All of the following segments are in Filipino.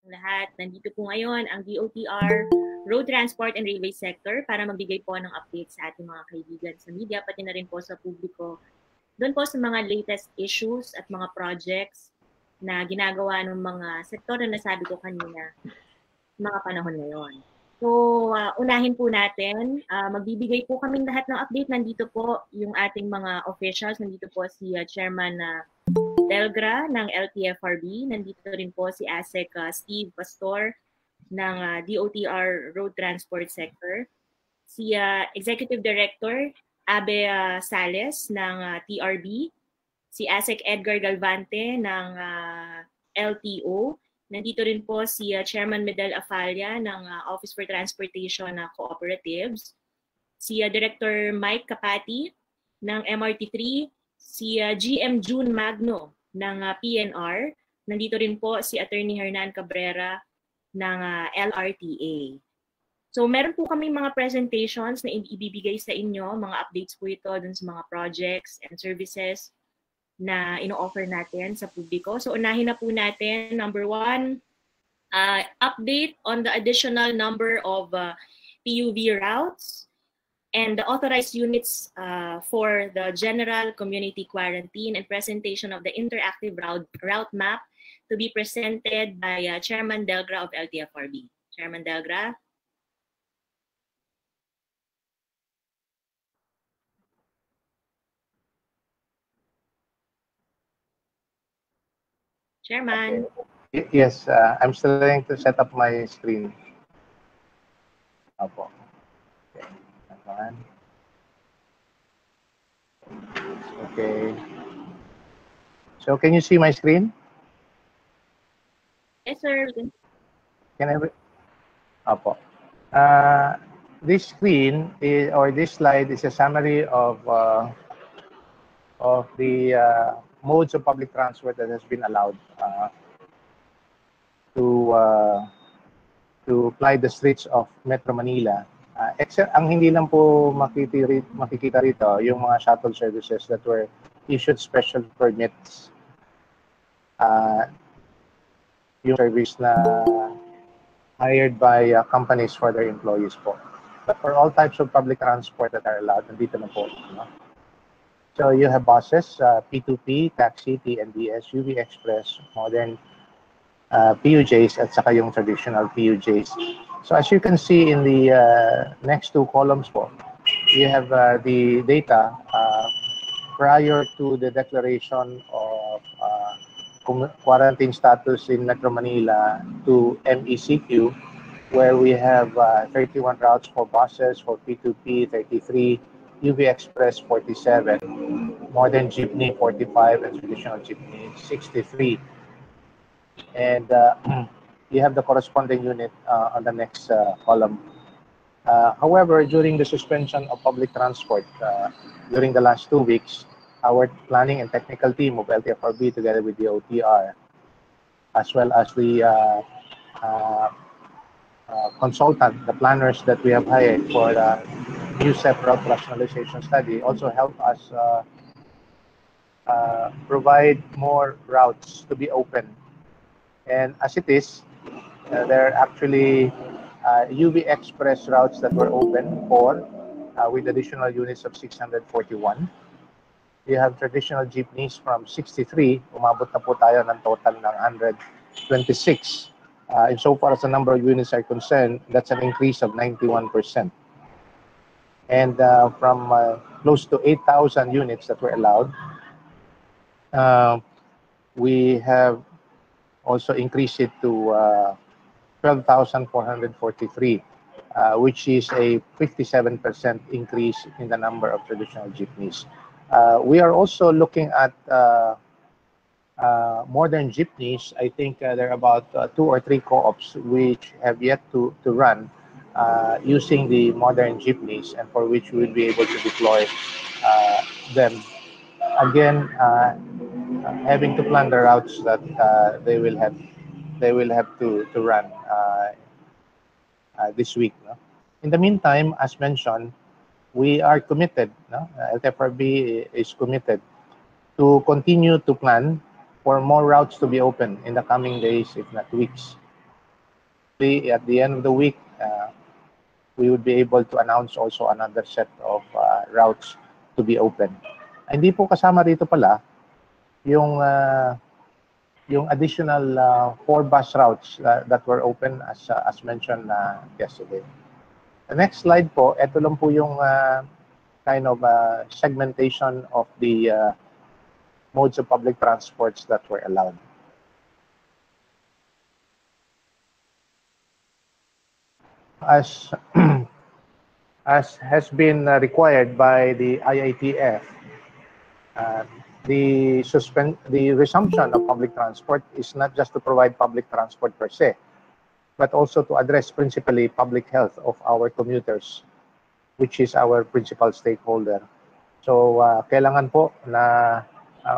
lahat. Nandito po ngayon ang DOTR, Road Transport and Railway Sector para magbigay po ng update sa ating mga kaibigan sa media, pati na rin po sa publiko. Doon po sa mga latest issues at mga projects na ginagawa ng mga sektor na nasabi ko kanina, mga panahon ngayon. So, unahin po natin, magbibigay po kaming lahat ng update. Nandito po yung ating mga officials. Nandito po si Chairman Delgra ng LTFRB. Nandito rin po si ASEC Steve Pastor ng DOTR Road Transport Sector. Si Executive Director Abe Sales ng TRB. Si ASEC Edgar Galvante ng LTO. Nandito rin po si Chairman Medel Afalia ng Office for Transportation Cooperatives. Si Director Mike Kapati ng MRT3. Si GM June Magno ng PNR. Nandito rin po si Attorney Hernan Cabrera ng LRTA. So meron po kami mga presentations na ibibigay sa inyo, mga updates po ito dun sa mga projects and services na ino-offer natin sa publiko. So unahin na po natin, number 1, update on the additional number of PUV routes and the authorized units for the general community quarantine and presentation of the interactive route map to be presented by Chairman Delgra of LTFRB. Chairman Delgra. Chairman. Okay. Yes, I'm still trying to set up my screen. Opo. Okay. Okay. So can you see my screen? Yes, sir. Can I? Opo. This screen is, or this slide is a summary of the modes of public transport that has been allowed to ply the streets of Metro Manila. Except ang hindi lang po makikita rito yung mga shuttle services that were issued special permits. Yung service na hired by companies for their employees po. But for all types of public transport that are allowed, nandito na po. No? So you have buses, P2P, taxi, TNBS, UV Express, modern PUJs, at saka yung traditional PUJs. So as you can see in the next two columns po, you have the data prior to the declaration of quarantine status in Metro Manila to MECQ, where we have 31 routes for buses, for P2P, 33, UV Express, 47, modern jeepney, 45, and traditional jeepney, 63. And you have the corresponding unit on the next column. However, during the suspension of public transport during the last 2 weeks, our planning and technical team of LTFRB together with the OTR, as well as the consultant, the planners that we have hired for the new SEP route rationalization study, also help us provide more routes to be open. And as it is, there are actually UV Express routes that were open for with additional units of 641. You have traditional jeepneys from 63, umabot na po tayo ng total ng 126. And so far as the number of units are concerned, that's an increase of 91%. And from close to 8,000 units that were allowed, we have also increased it to 12,443, which is a 57% increase in the number of traditional jeepneys. We are also looking at modern jeepneys. I think there are about 2 or 3 co-ops which have yet to run using the modern jeepneys, and for which we will be able to deploy them. Again, having to plan the routes that they will have to run this week. No? In the meantime, as mentioned, we are committed. No? LTFRB is committed to continue to plan for more routes to be open in the coming days, if not weeks. at the end of the week, we would be able to announce also another set of routes to be open. Hindi po kasama dito pala yung additional 4 bus routes that were open as mentioned yesterday. The next slide po, ito lang po yung kind of segmentation of the modes of public transports that were allowed. As has been required by the IITF, the resumption of public transport is not just to provide public transport per se, but also to address principally public health of our commuters, which is our principal stakeholder. So, kailangan po na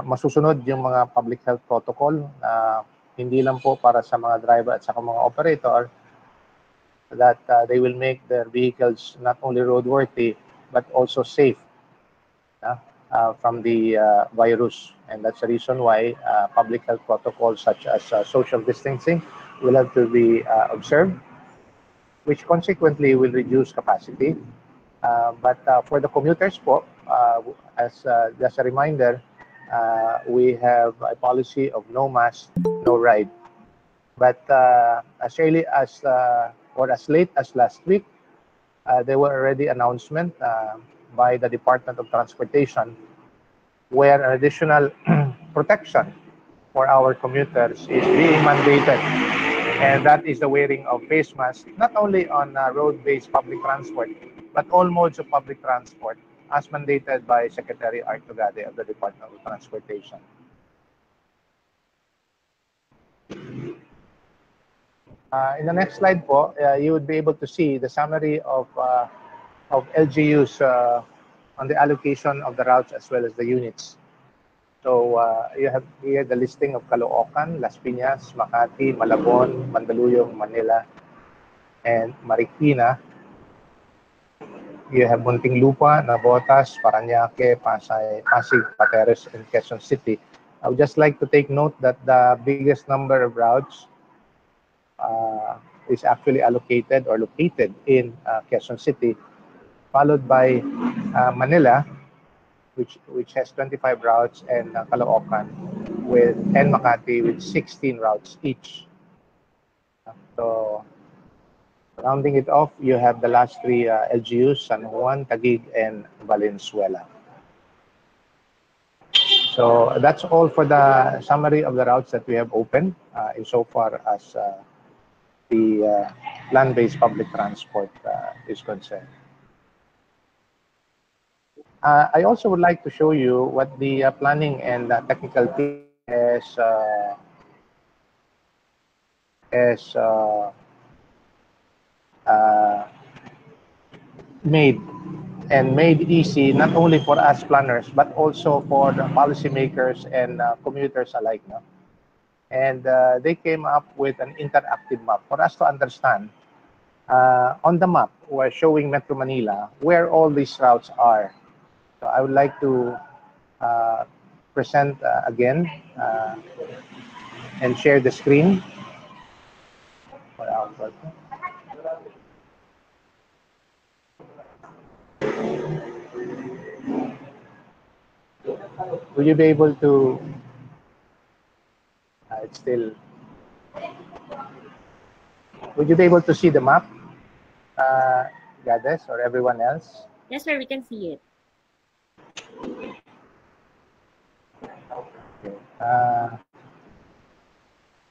masusunod yung mga public health protocol, hindi lang po para sa mga driver at sa mga operator, that they will make their vehicles not only roadworthy, but also safe from the virus. And that's the reason why public health protocols such as social distancing will have to be observed, which consequently will reduce capacity. But for the commuters po, as just a reminder, we have a policy of no mask, no ride. But as early as or as late as last week, there were already announcement by the Department of Transportation where an additional protection for our commuters is being mandated. And that is the wearing of face masks, not only on road-based public transport, but all modes of public transport, as mandated by Secretary Art Tugade of the Department of Transportation. In the next slide po, you would be able to see the summary of LGUs on the allocation of the routes as well as the units. So you have here the listing of Caloocan, Las Piñas, Makati, Malabon, Mandaluyong, Manila, and Marikina. You have Muntinlupa, Navotas, Parañaque, Pasig, Pateros, and Quezon City. I would just like to take note that the biggest number of routes is actually allocated or located in Quezon City, followed by Manila, which has 25 routes, and Caloocan and Makati with 16 routes each. So, rounding it off, you have the last 3 LGUs, San Juan, Taguig, and Valenzuela. So that's all for the summary of the routes that we have opened insofar as the land-based public transport is concerned. I also would like to show you what the planning and technical team has made easy, not only for us planners, but also for the policymakers and commuters alike. No? And they came up with an interactive map for us to understand. On the map, we're showing Metro Manila, where all these routes are. So I would like to present again and share the screen. Will you be able to, it's still, would you be able to see the map, Gades, or everyone else? Yes, sir, we can see it. Okay.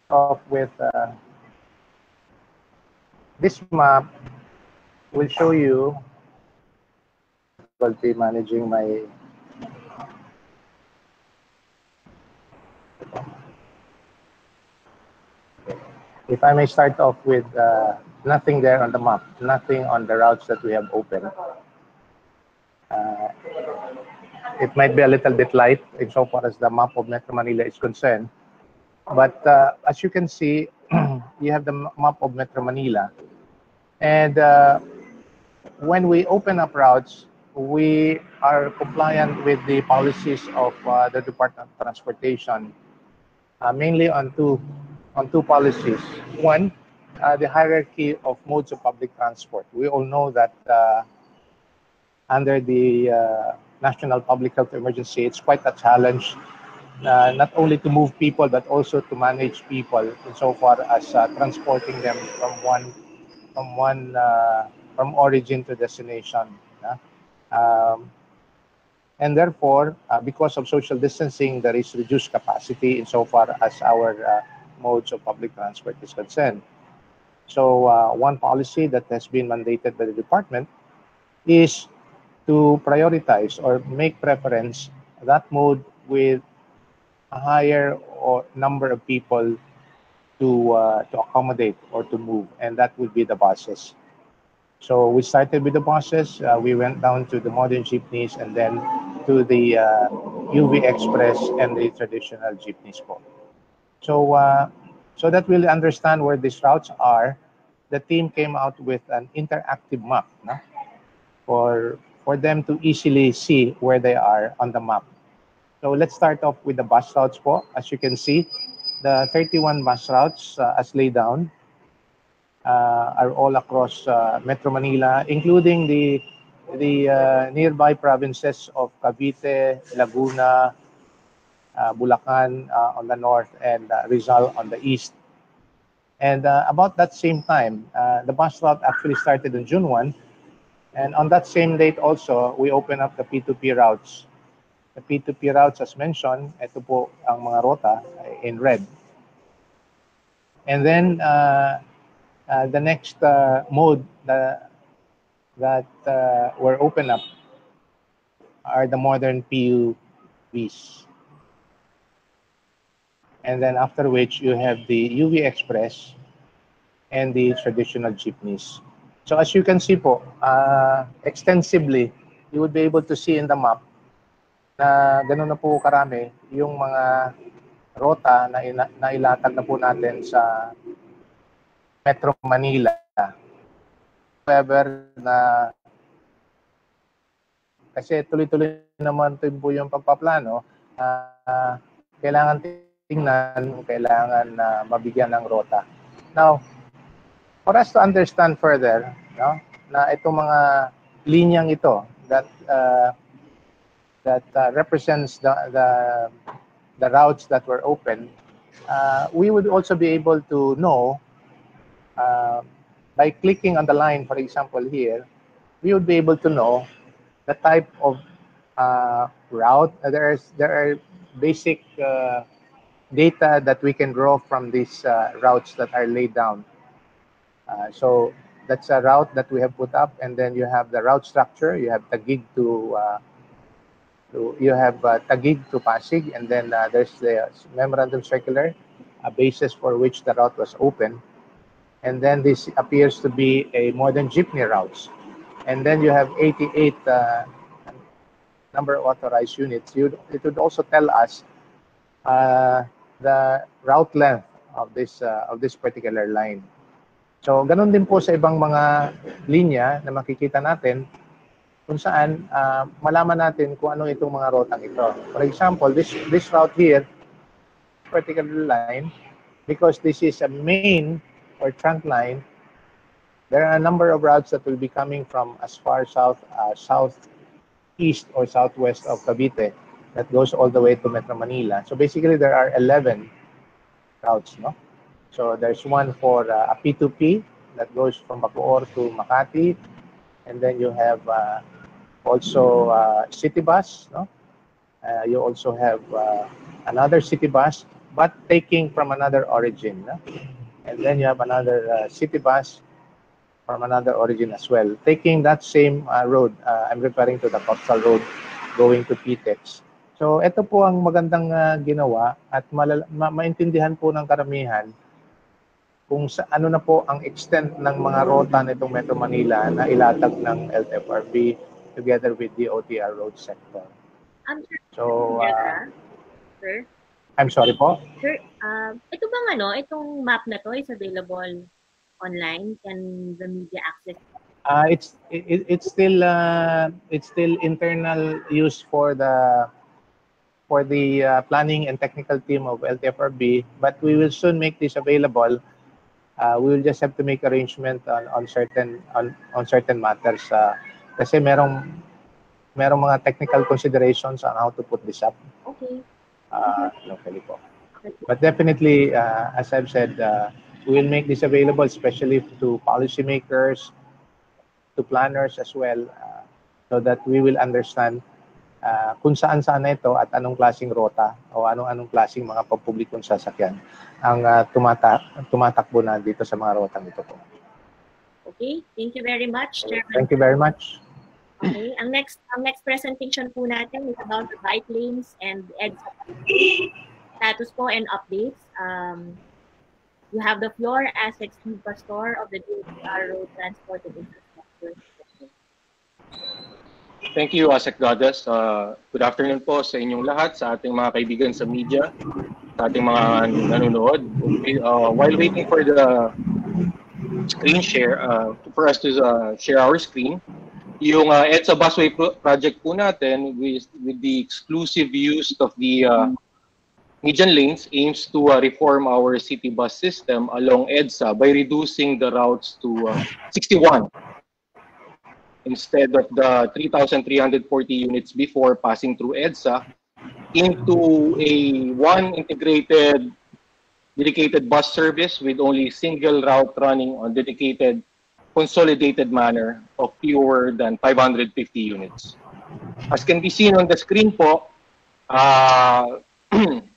Off with this map will show you, I'll be managing my if I may start off with nothing there on the map, nothing on the routes that we have opened. It might be a little bit light insofar as the map of Metro Manila is concerned. But as you can see, you have the map of Metro Manila. And when we open up routes, we are compliant with the policies of the Department of Transportation, mainly on two policies. One, the hierarchy of modes of public transport. We all know that under the national public health emergency, it's quite a challenge not only to move people but also to manage people insofar as transporting them from origin to destination. And therefore, because of social distancing, there is reduced capacity insofar as our modes of public transport is concerned. So one policy that has been mandated by the department is to prioritize or make preference that mode with a higher or number of people to accommodate or to move, and that would be the buses. So we started with the buses, we went down to the modern jeepneys, and then to the UV Express and the traditional jeepneys. So that we'll understand where these routes are, the team came out with an interactive map for them to easily see where they are on the map. So let's start off with the bus routes po. As you can see, the 31 bus routes as laid down are all across Metro Manila, including the nearby provinces of Cavite, Laguna, Bulacan on the north, and Rizal on the east. And about that same time, the bus route actually started on June 1. And on that same date also, we opened up the P2P routes. The P2P routes, as mentioned, ito po ang mga rota in red. And then the next mode that were opened up are the modern PUVs. And then after which you have the UV Express and the traditional jeepneys. So as you can see po, extensively, you would be able to see in the map na gano'n na po karami yung mga rota na ilatag na po natin sa Metro Manila. However, kasi tuloy-tuloy naman ito po yung pagpaplano, kailangan tingnan, kailangan mabigyan ng rota. Now, for us to understand further, na itong mga linyang ito that represents the routes that were open, we would also be able to know by clicking on the line, for example here, we would be able to know the type of route. There are basic data that we can draw from these routes that are laid down. So that's a route that we have put up, and then you have the route structure. You have Taguig to Pasig, and then there's the memorandum circular, a basis for which the route was open. And then this appears to be a modern jeepney routes. And then you have 88 number of authorized units. It would also tell us the route length of this particular line. So ganun din po sa ibang mga linya na makikita natin kung saan malaman natin kung ano itong mga rotang ito. For example, this route here, particular line, because this is a main or trunk line, there are a number of routes that will be coming from as far southeast or southwest of Cavite that goes all the way to Metro Manila. So basically, there are 11 routes, no? So there's one for a P2P that goes from Bacoor to Makati, and then you have also city bus, no? You also have another city bus, but taking from another origin, no? And then you have another city bus from another origin as well, taking that same road. I'm referring to the Coastal Road going to PTEX. So ito po ang magandang ginawa at maintindihan po ng karamihan kung ano na po ang extent ng mga rota nitong Metro Manila na ilatag ng LTFRB together with the OTR road sector. So, sir? I'm sorry po? Sir, ito bang itong map na to is available online? Can the media access? It's still internal use for the planning and technical team of LTFRB, but we will soon make this available we will just have to make arrangement on certain matters. Kasi merong mga technical considerations on how to put this up. Okay. Locally po. But definitely, as I've said, we will make this available, especially to policymakers, to planners as well, so that we will understand kung saan-saan na ito at anong klaseng rota o anong klaseng mga pampublikong sasakyan ang tumatakbo na dito sa mga rotang ito po. Okay, thank you very much, Chairman. Thank you very much. Okay, ang next presentation po natin is about the bike lanes and EDSA status po and updates. You have the floor as Steve Pastor of the DOTR Road Transport and Infrastructure. Thank you, Asek Goddess. Good afternoon po sa inyong lahat, sa ating mga kaibigan sa media, sa ating mga nanonood. While waiting for the screen share, for us to share our screen, yung EDSA busway project po natin with the exclusive use of the median lanes aims to reform our city bus system along EDSA by reducing the routes to 61 instead of the 3,340 units before passing through EDSA into one integrated dedicated bus service with only single route running on dedicated consolidated manner of fewer than 550 units. As can be seen on the screen po,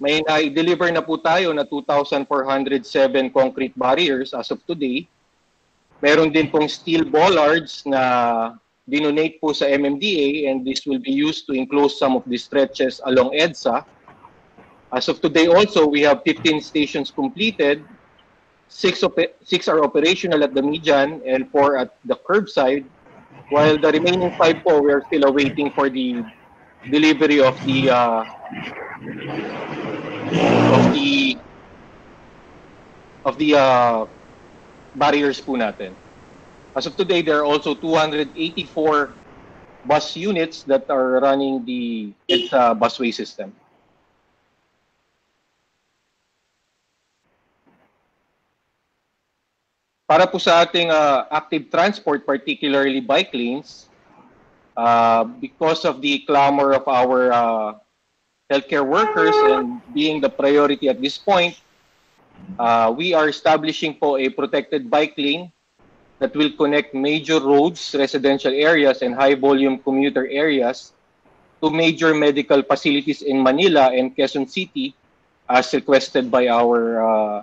may na-deliver na po tayo na 2,407 concrete barriers as of today. Meron din pong steel bollards na dinonate po sa MMDA, and this will be used to enclose some of the stretches along EDSA. As of today also, we have 15 stations completed. 6 are operational at the median and 4 at the curbside, while the remaining 5 po, we are still awaiting for the delivery of the barriers po natin. As of today, there are also 284 bus units that are running the EDSA busway system. Para po sa ating active transport, particularly bike lanes, because of the clamor of our healthcare workers and being the priority at this point, we are establishing po a protected bike lane that will connect major roads, residential areas, and high-volume commuter areas to major medical facilities in Manila and Quezon City, as requested by our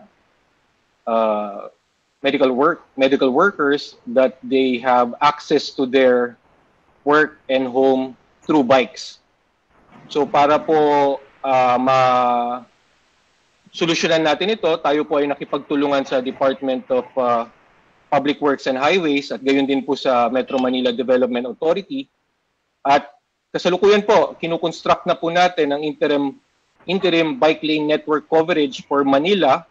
medical workers, that they have access to their work and home through bikes. So para po solusyonan natin ito, tayo po ay nakipagtulungan sa Department of Public Works and Highways at gayon din po sa Metro Manila Development Authority. At kasalukuyan po, kinukonstruct na po natin ang interim bike lane network coverage for Manila,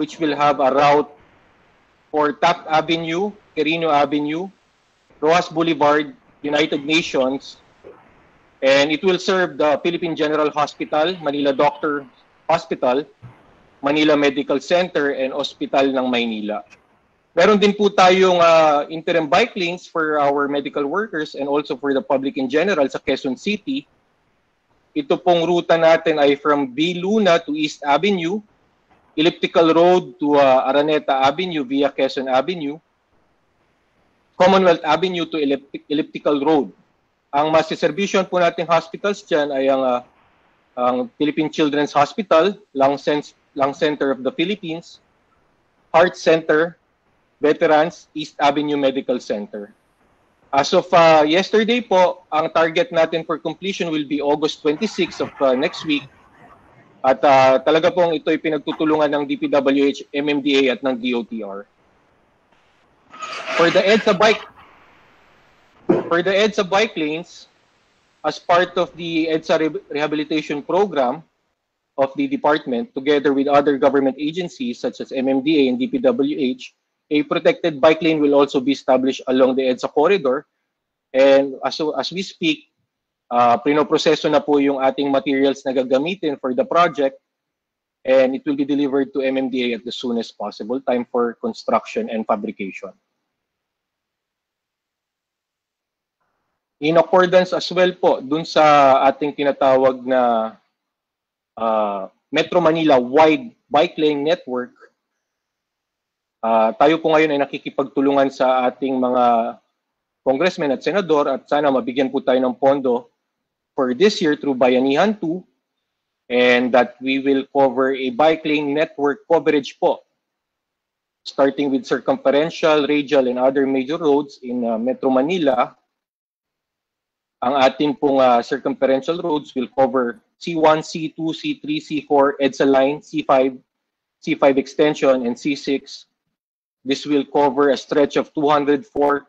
which will have a route for Taft Avenue, Quirino Avenue, Rojas Boulevard, United Nations, and it will serve the Philippine General Hospital, Manila Doctor Hospital, Manila Medical Center, and Hospital ng Maynila. Meron din po tayong interim bike lanes for our medical workers and also for the public in general sa Quezon City. Ito pong ruta natin ay from B. Luna to East Avenue, Elliptical Road to Araneta Avenue via Quezon Avenue, Commonwealth Avenue to Elliptical Road. Ang masiservisyon po nating hospitals dyan ay ang Philippine Children's Hospital, Lung Center of the Philippines, Heart Center, Veterans, East Avenue Medical Center. As of yesterday po, ang target natin for completion will be August 26 of next week. At talaga pong ito'y pinagtutulungan ng DPWH, MMDA at ng DOTR. For the EDSA bike lanes, as part of the EDSA rehabilitation program of the department, together with other government agencies such as MMDA and DPWH, a protected bike lane will also be established along the EDSA corridor. And as we speak, pinoproseso na po yung ating materials na gagamitin for the project. and it will be delivered to MMDA at the soonest possible time for construction and fabrication. In accordance as well po dun sa ating tinatawag na Metro Manila Wide Bike Lane Network, tayo po ngayon ay nakikipagtulungan sa ating mga congressmen at senador at sana mabigyan po tayo ng pondo for this year through Bayanihan 2, and that we will cover a bike lane network coverage po starting with circumferential, radial, and other major roads in Metro Manila. Ang ating pong circumferential roads will cover C1, C2, C3, C4, EDSA line, C5, C5 extension, and C6. This will cover a stretch of 204.5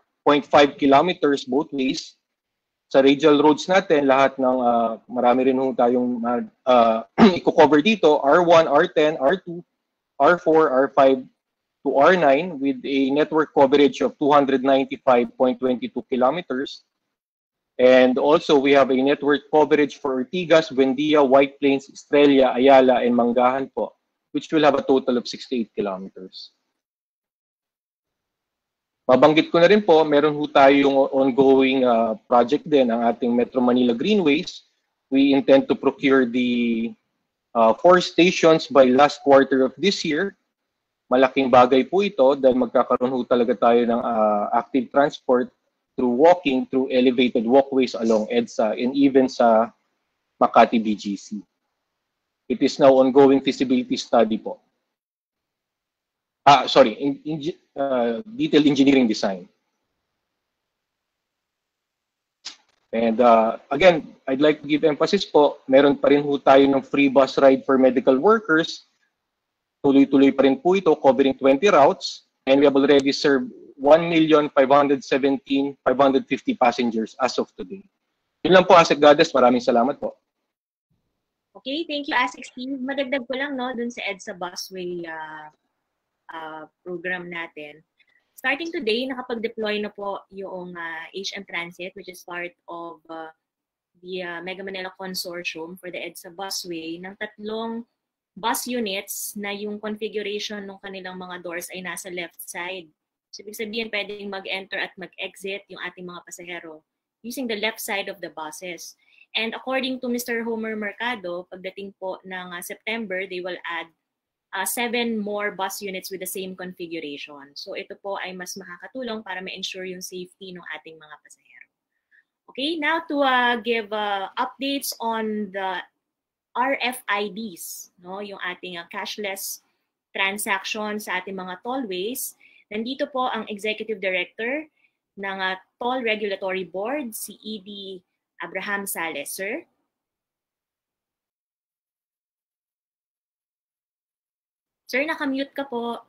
kilometers both ways. Sa radial roads natin, lahat ng marami rin tayong i-cover dito, R1, R10, R2, R4, R5 to R9 with a network coverage of 295.22 kilometers. And also, we have a network coverage for Ortigas, Buendia, White Plains, Estrella, Ayala, and Mangahan po, which will have a total of 68 kilometers. Mabanggit ko na rin po, meron ho tayong ongoing project din ang ating Metro Manila Greenways. We intend to procure the 4 stations by last quarter of this year. Malaking bagay po ito dahil magkakaroon ho talaga tayo ng active transport through walking, through elevated walkways along EDSA and even sa Makati BGC. It is now ongoing feasibility study po. Detailed engineering design. And again, I'd like to give emphasis po, meron pa rin ho tayo ng free bus ride for medical workers. Tuloy-tuloy pa rin po ito, covering 20 routes. And we have already served 1,517,550 passengers as of today. Yun lang po, Asek Gades. Maraming salamat po. Okay, thank you, Asek Steve. Madagdag ko lang dun sa EDSA Busway program natin. Starting today, nakapag-deploy na po yung HM Transit, which is part of the Mega Manila Consortium for the EDSA Busway, ng 3 bus units na yung configuration ng kanilang mga doors ay nasa left side. So, ibig sabihin, pwedeng mag-enter at mag-exit yung ating mga pasahero using the left side of the buses. And according to Mr. Homer Mercado, pagdating po ng September, they will add 7 more bus units with the same configuration. So ito po ay mas makakatulong para ma-ensure yung safety ng ating mga pasahero. Okay, now to give updates on the RFIDs, no, yung ating cashless transactions sa ating mga tollways. Nandito po ang Executive Director ng Toll Regulatory Board, si ED Abraham Sales. Sir? Sir, nakamute ka po.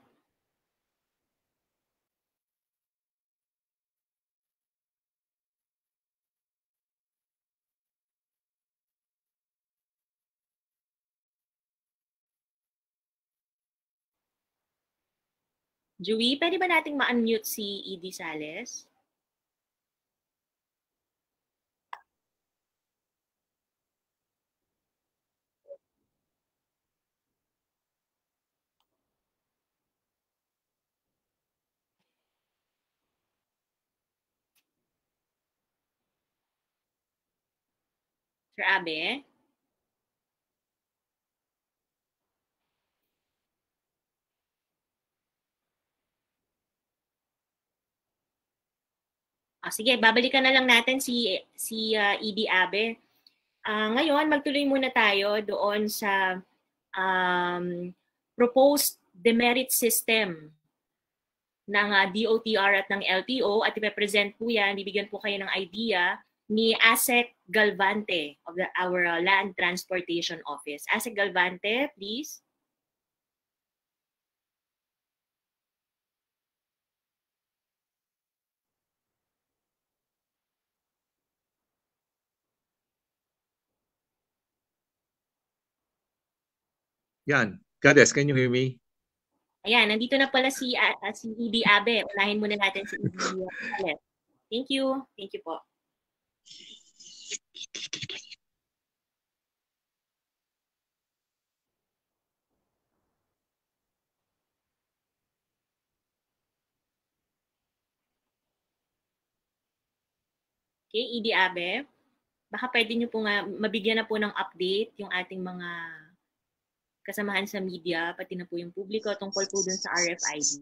Joey, pwede ba nating ma-unmute si ED Sales? Sir Abe? Sige, babalikan na lang natin si ED Abe. Ngayon, magtuloy muna tayo doon sa proposed demerit system ng DOTR at ng LTO at ipepresent po yan, bibigyan po kayo ng idea ni Asek Galvante of our Land Transportation Office. Asek Galvante, please. Yan. Gades, can you hear me? Ayan, nandito na pala si ED Abe. Unahin muna natin si ED Abe. Thank you. Thank you po. Okay, ED Abe, baka pwede niyo po nga mabigyan na po ng update yung ating mga kasamahan sa media, pati na po yung publiko tungkol po dun sa RFID.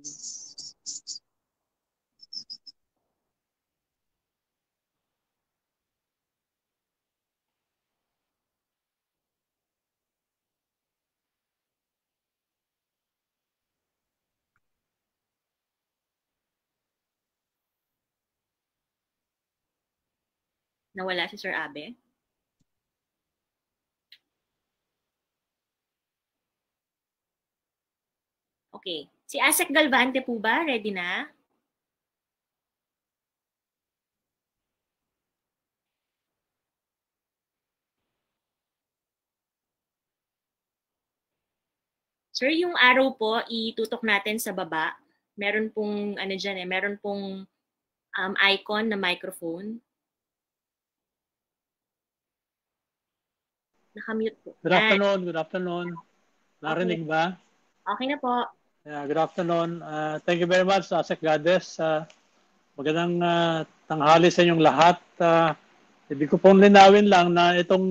Nawala si Sir Abe? Okay. Si Asek Galvante po ba? Ready na? Sir, yung arrow po, itutok natin sa baba. Meron pong, ano dyan meron pong icon na microphone. Nakamute po. Good afternoon, good afternoon. Narinig ba? Okay na po. Yeah, good afternoon. Thank you very much, Asek Gades. Magandang tanghali sa inyong lahat. Ibig ko pong linawin lang na itong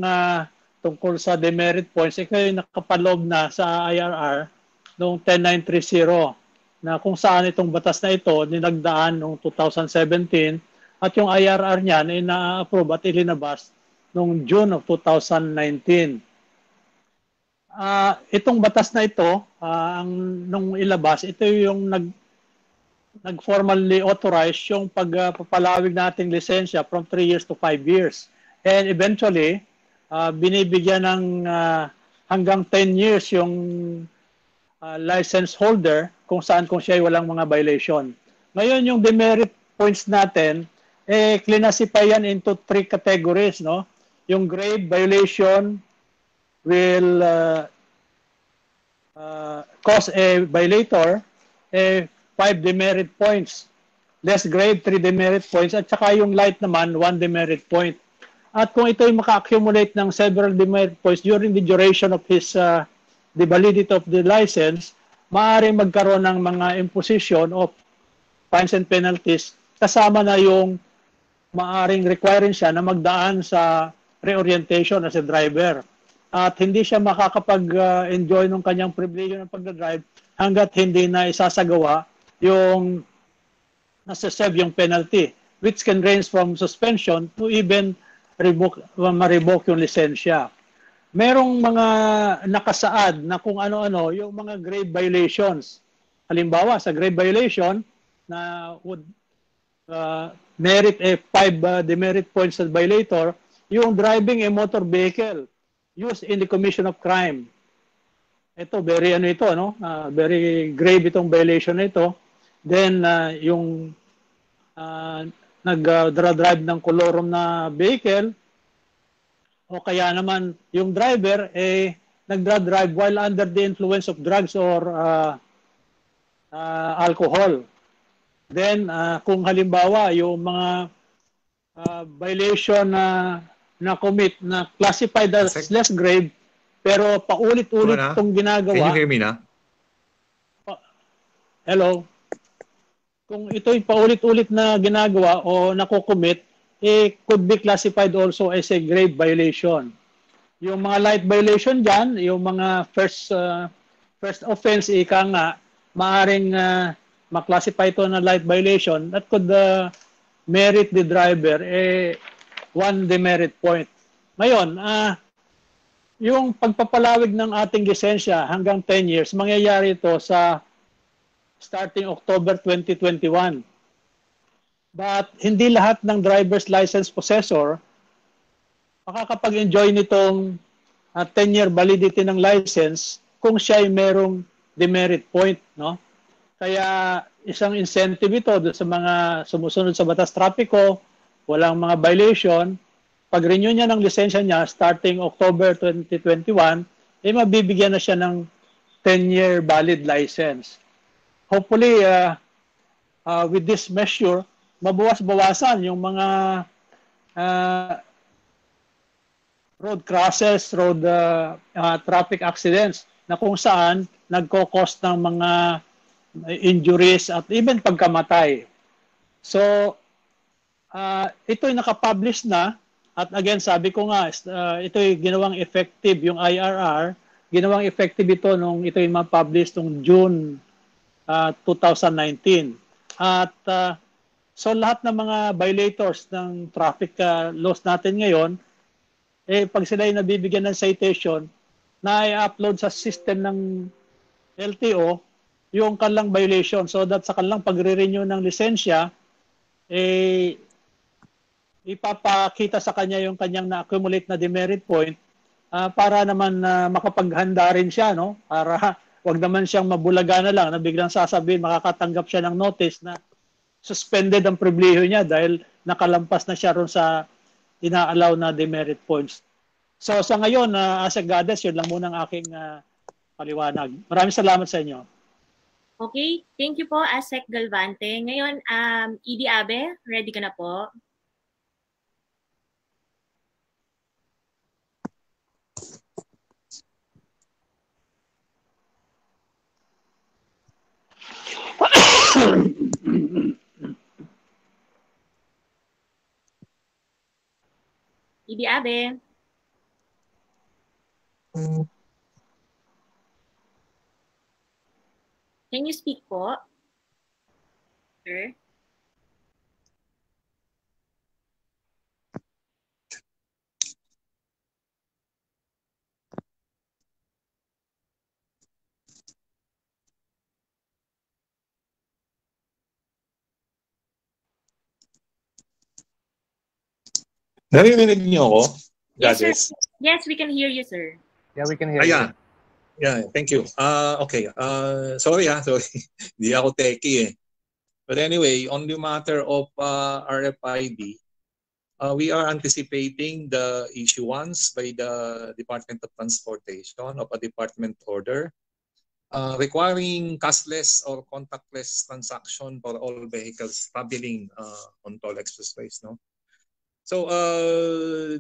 tungkol sa demerit points, ikaw yung nakapaloob na sa IRR noong 10930 na kung saan itong batas na ito ninagdaan noong 2017 at yung IRR niyan ay na-approve at ilinabas noong June of 2019. Itong batas na ito, nung ilabas, ito yung nag-formally authorize yung pagpapalawig nating lisensya from 3 years to 5 years. And eventually, binibigyan ng hanggang 10 years yung license holder kung siya ay walang mga violation. Ngayon, yung demerit points natin, classify yan into 3 categories, no? Yung grave violation will cause a violator 5 demerit points. Less grave, 3 demerit points. At saka yung light naman, 1 demerit point. At kung ito ay maka-accumulate ng several demerit points during the duration of the validity of the license, maaaring magkaroon ng mga imposition of fines and penalties kasama na yung maaaring requiring siya na magdaan sa reorientation as a driver. At hindi siya makakapag-enjoy ng kanyang privilege ng pagdadrive hanggat hindi na isasagawa yung nasa-serve yung penalty, which can range from suspension to even ma-revoke yung lisensya. Merong mga nakasaad na kung ano-ano yung mga grave violations. Halimbawa, sa grave violation na would merit a 5 demerit points as violator, yung driving a motor vehicle used in the commission of crime. Ito, very very grave itong violation na ito. Then, yung nag-drive ng kolorum na vehicle, o kaya naman yung driver nag-drive while under the influence of drugs or alcohol. Then, kung halimbawa, yung mga violation na commit na classified as less grave, pero paulit-ulit itong ginagawa. Can you hear me na? Hello? Kung ito'y paulit-ulit na ginagawa o nakocommit, could be classified also as a grave violation. Yung mga light violation dyan, yung mga first offense, ika nga, maaring maklasify ito na light violation that could merit the driver 1 demerit point. Ngayon, yung pagpapalawig ng ating lisensya hanggang 10 years, mangyayari ito sa starting October 2021. But hindi lahat ng driver's license possessor makakapag-enjoy nitong 10-year validity ng license kung siya ay merong demerit point, no? Kaya isang incentive ito sa mga sumusunod sa batas trapiko, walang mga violation. Pag renew niya ng lisensya niya starting October 2021, mabibigyan na siya ng 10-year valid license. Hopefully, with this measure, mabawas-bawasan yung mga road crashes, road traffic accidents na kung saan nagko-cause ng mga injuries at even pagkamatay. So, ito'y nakapublish na. At again, sabi ko nga, ito'y ginawang effective, yung IRR, ginawang effective ito nung ito'y ma-publish nung June 2019. At so lahat ng mga violators ng traffic laws natin ngayon, pag sila ay nabibigyan ng citation, na i-upload sa system ng LTO yung kanilang violation, so that sa kanilang pagre-renew ng lisensya, ipapakita sa kanya yung kanyang na-accumulate na demerit point para naman makapaghanda rin siya, no? Para wag naman siyang mabulaga na lang na biglang sasabihin makakatanggap siya ng notice na suspended ang pribilehiyo niya dahil nakalampas na siya ron sa ina-allow na demerit points. So sa ngayon, as a goddess, yun lang muna ang aking paliwanag. Maraming salamat sa inyo. Okay, thank you po, Asek Galvante. Ngayon, Edie Abe, ready ka na po? Edie Abe. Can you speak po? Sir? Naririnig niyo ako? Yes, sir. Goddess? Yes, we can hear you, sir. Yeah, we can hear you. Yeah, thank you. Okay. Sorry. Hindi ako techie eh. But anyway, on the matter of RFID, we are anticipating the issuance by the Department of Transportation of a department order requiring cashless or contactless transaction for all vehicles traveling on toll expressways. No? So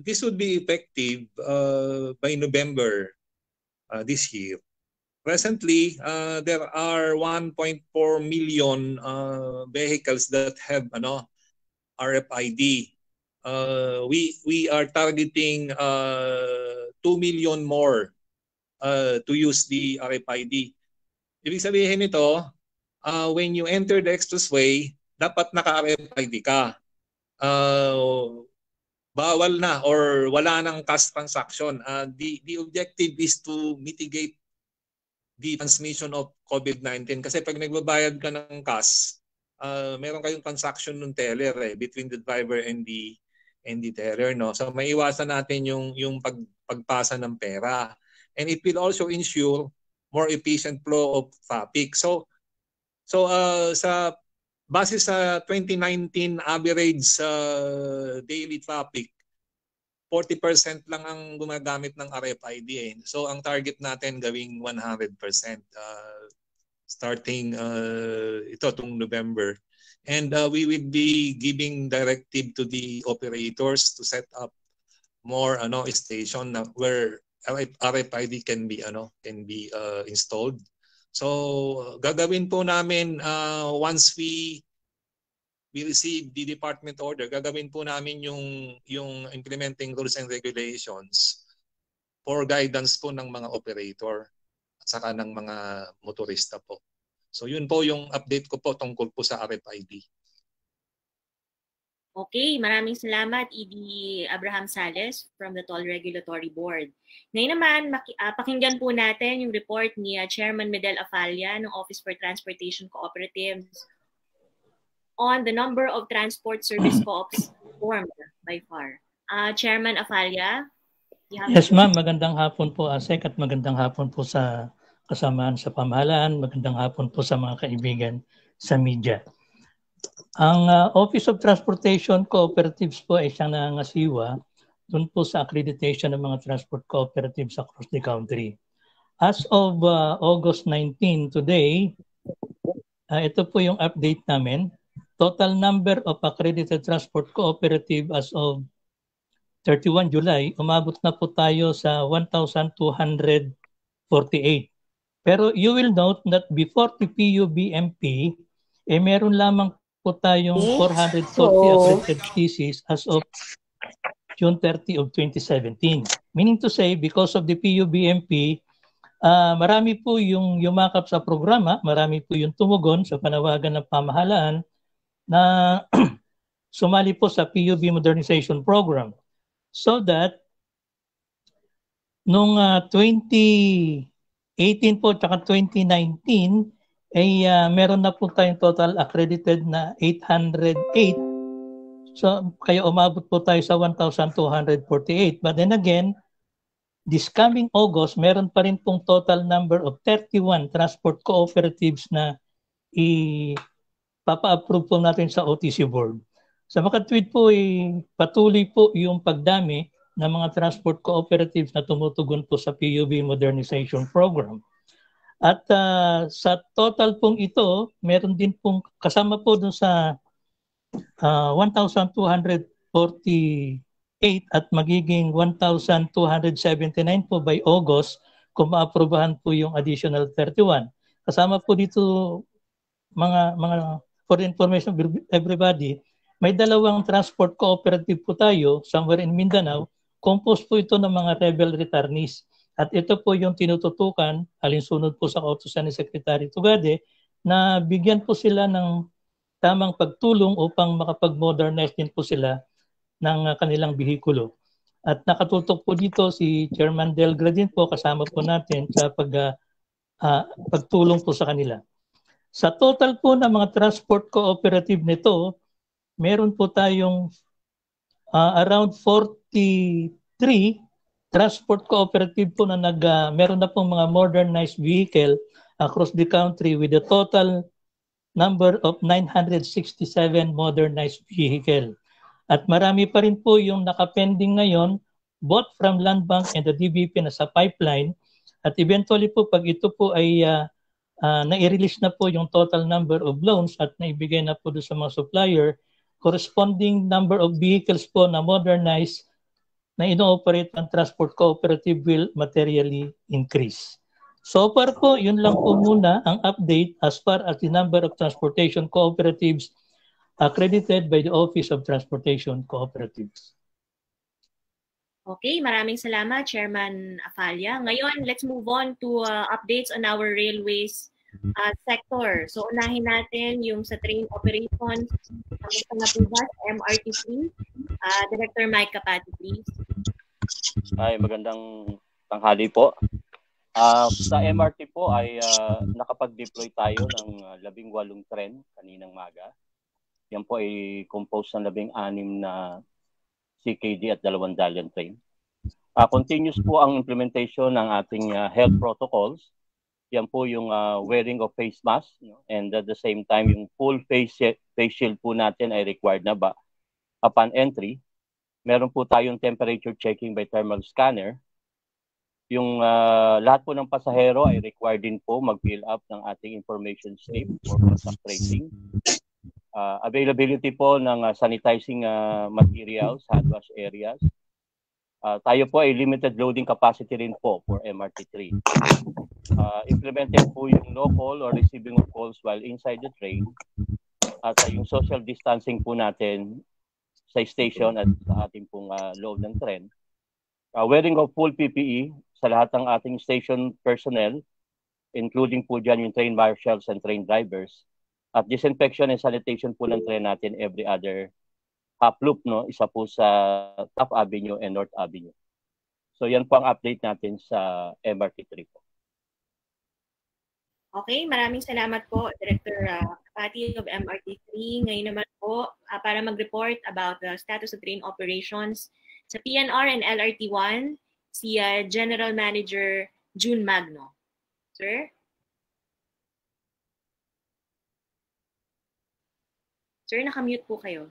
this would be effective by November this year. Presently, there are 1.4 million vehicles that have RFID. We are targeting 2 million more to use the RFID. Ibig sabihin nito, when you enter the expressway, dapat naka-RFID ka. Bawal na or wala nang cash transaction. The objective is to mitigate the transmission of COVID-19 kasi pag nagbabayad ka ng cash, meron kayong transaction ng teller between the driver and the teller, no. So maiiwasan natin yung pagpasa ng pera. And it will also ensure more efficient flow of traffic. So sa base sa 2019 average daily traffic, 40% lang ang gumagamit ng RFID. So ang target natin gawing 100% starting itong November. And we will be giving directive to the operators to set up more station where RFID can be installed. So gagawin po namin once we receive the department order, gagawin po namin yung implementing rules and regulations for guidance po ng mga operator at saka ng mga motorista po. So yun po yung update ko po tungkol po sa RFID. Okay, maraming salamat, ED Abraham Sales from the Toll Regulatory Board. Ngayon naman, pakinggan po natin yung report ni Chairman Medel Afalia ng Office for Transportation Cooperatives on the number of transport service co-ops formed by FAR. Chairman Afalia? Yes, ma'am. Magandang hapon po, Asek, at magandang hapon po sa kasamaan sa pamahalaan. Magandang hapon po sa mga kaibigan sa media. Ang Office of Transportation Cooperatives po ay siyang nangasiwa doon po sa accreditation ng mga transport cooperatives across the country. As of August 19 today, ito po yung update namin. Total number of accredited transport cooperative as of 31 July, umabot na po tayo sa 1,248. Pero you will note that before the PUBMP, meron lamang po po tayong 440 accredited species as of June 30 of 2017. Meaning to say, because of the PUBMP, marami po yung yumakap sa programa, marami po yung tumugon sa panawagan ng pamahalaan na sumali po sa PUB Modernization Program. So that, nung 2018 po at 2019, ay meron na po tayong total accredited na 808. So, kaya umabot po tayo sa 1,248. But then again, this coming August, meron pa rin pong total number of 31 transport cooperatives na ipapa-approve po natin sa OTC Board. Sa makatwid po, patuloy po yung pagdami ng mga transport cooperatives na tumutugon po sa PUB Modernization Program. At sa total pong ito, meron din pong kasama po dun sa 1,248 at magiging 1,279 po by August kung maaprubahan po yung additional 31. Kasama po dito mga for information of everybody, may dalawang transport cooperative po tayo somewhere in Mindanao. Composed po ito ng mga rebel returnees. At ito po yung tinututukan, alinsunod po sa kautusan ni Secretary Tugade, na bigyan po sila ng tamang pagtulong upang makapag-modernize din po sila ng kanilang bihikulo. At nakatutok po dito si Chairman Delgra din po, kasama po natin sa pagtulong po sa kanila. Sa total po ng mga transport cooperative nito, meron po tayong around 43 transport cooperative po na meron na pong mga modernized vehicle across the country with a total number of 967 modernized vehicle. At marami pa rin po yung nakapending ngayon, both from Land Bank and the DBP na sa pipeline. At eventually po, pag ito po ay na-release na po yung total number of loans at naibigay na po doon sa mga supplier, corresponding number of vehicles po na modernized na ino-operate ang transport cooperative will materially increase. So far po, yun lang po muna ang update as far as the number of transportation cooperatives accredited by the Office of Transportation Cooperatives. Okay, maraming salamat, Chairman Afalya. Ngayon, let's move on to updates on our railways sector. So, unahin natin yung sa train operations. Kamusta na po ba sa MRT3? Director Mike Capati, please. Ay, magandang tanghali po. Sa MRT po ay nakapag-deploy tayo ng 18 tren kaninang maga. Yan po ay composed ng 16 na CKD at 2 Dalian train. Continuous po ang implementation ng ating health protocols. Yan po yung wearing of face mask, and at the same time yung full face shield po natin ay required na ba upon entry. Meron po tayong temperature checking by thermal scanner. Yung lahat po ng pasahero ay required din po mag-fill up ng ating information slip for contact tracing. Availability po ng sanitizing materials, hand wash areas. Tayo po ay limited loading capacity rin po for MRT3. Implemented po yung no call or receiving of calls while inside the train. At yung social distancing po natin sa station at sa ating pong loob ng tren. Wearing of full PPE sa lahat ng ating station personnel, including po dyan yung train marshals and train drivers. At disinfection and sanitation po ng tren natin every other half loop, no? Isa po sa Taft Avenue and North Avenue. So yan po ang update natin sa MRT3 po. Okay, maraming salamat po, Director Capati of MRT3. Ngayon naman po, para mag-report about the status of train operations sa PNR and LRT1, si General Manager June Magno. Sir? Sir, nakamute po kayo.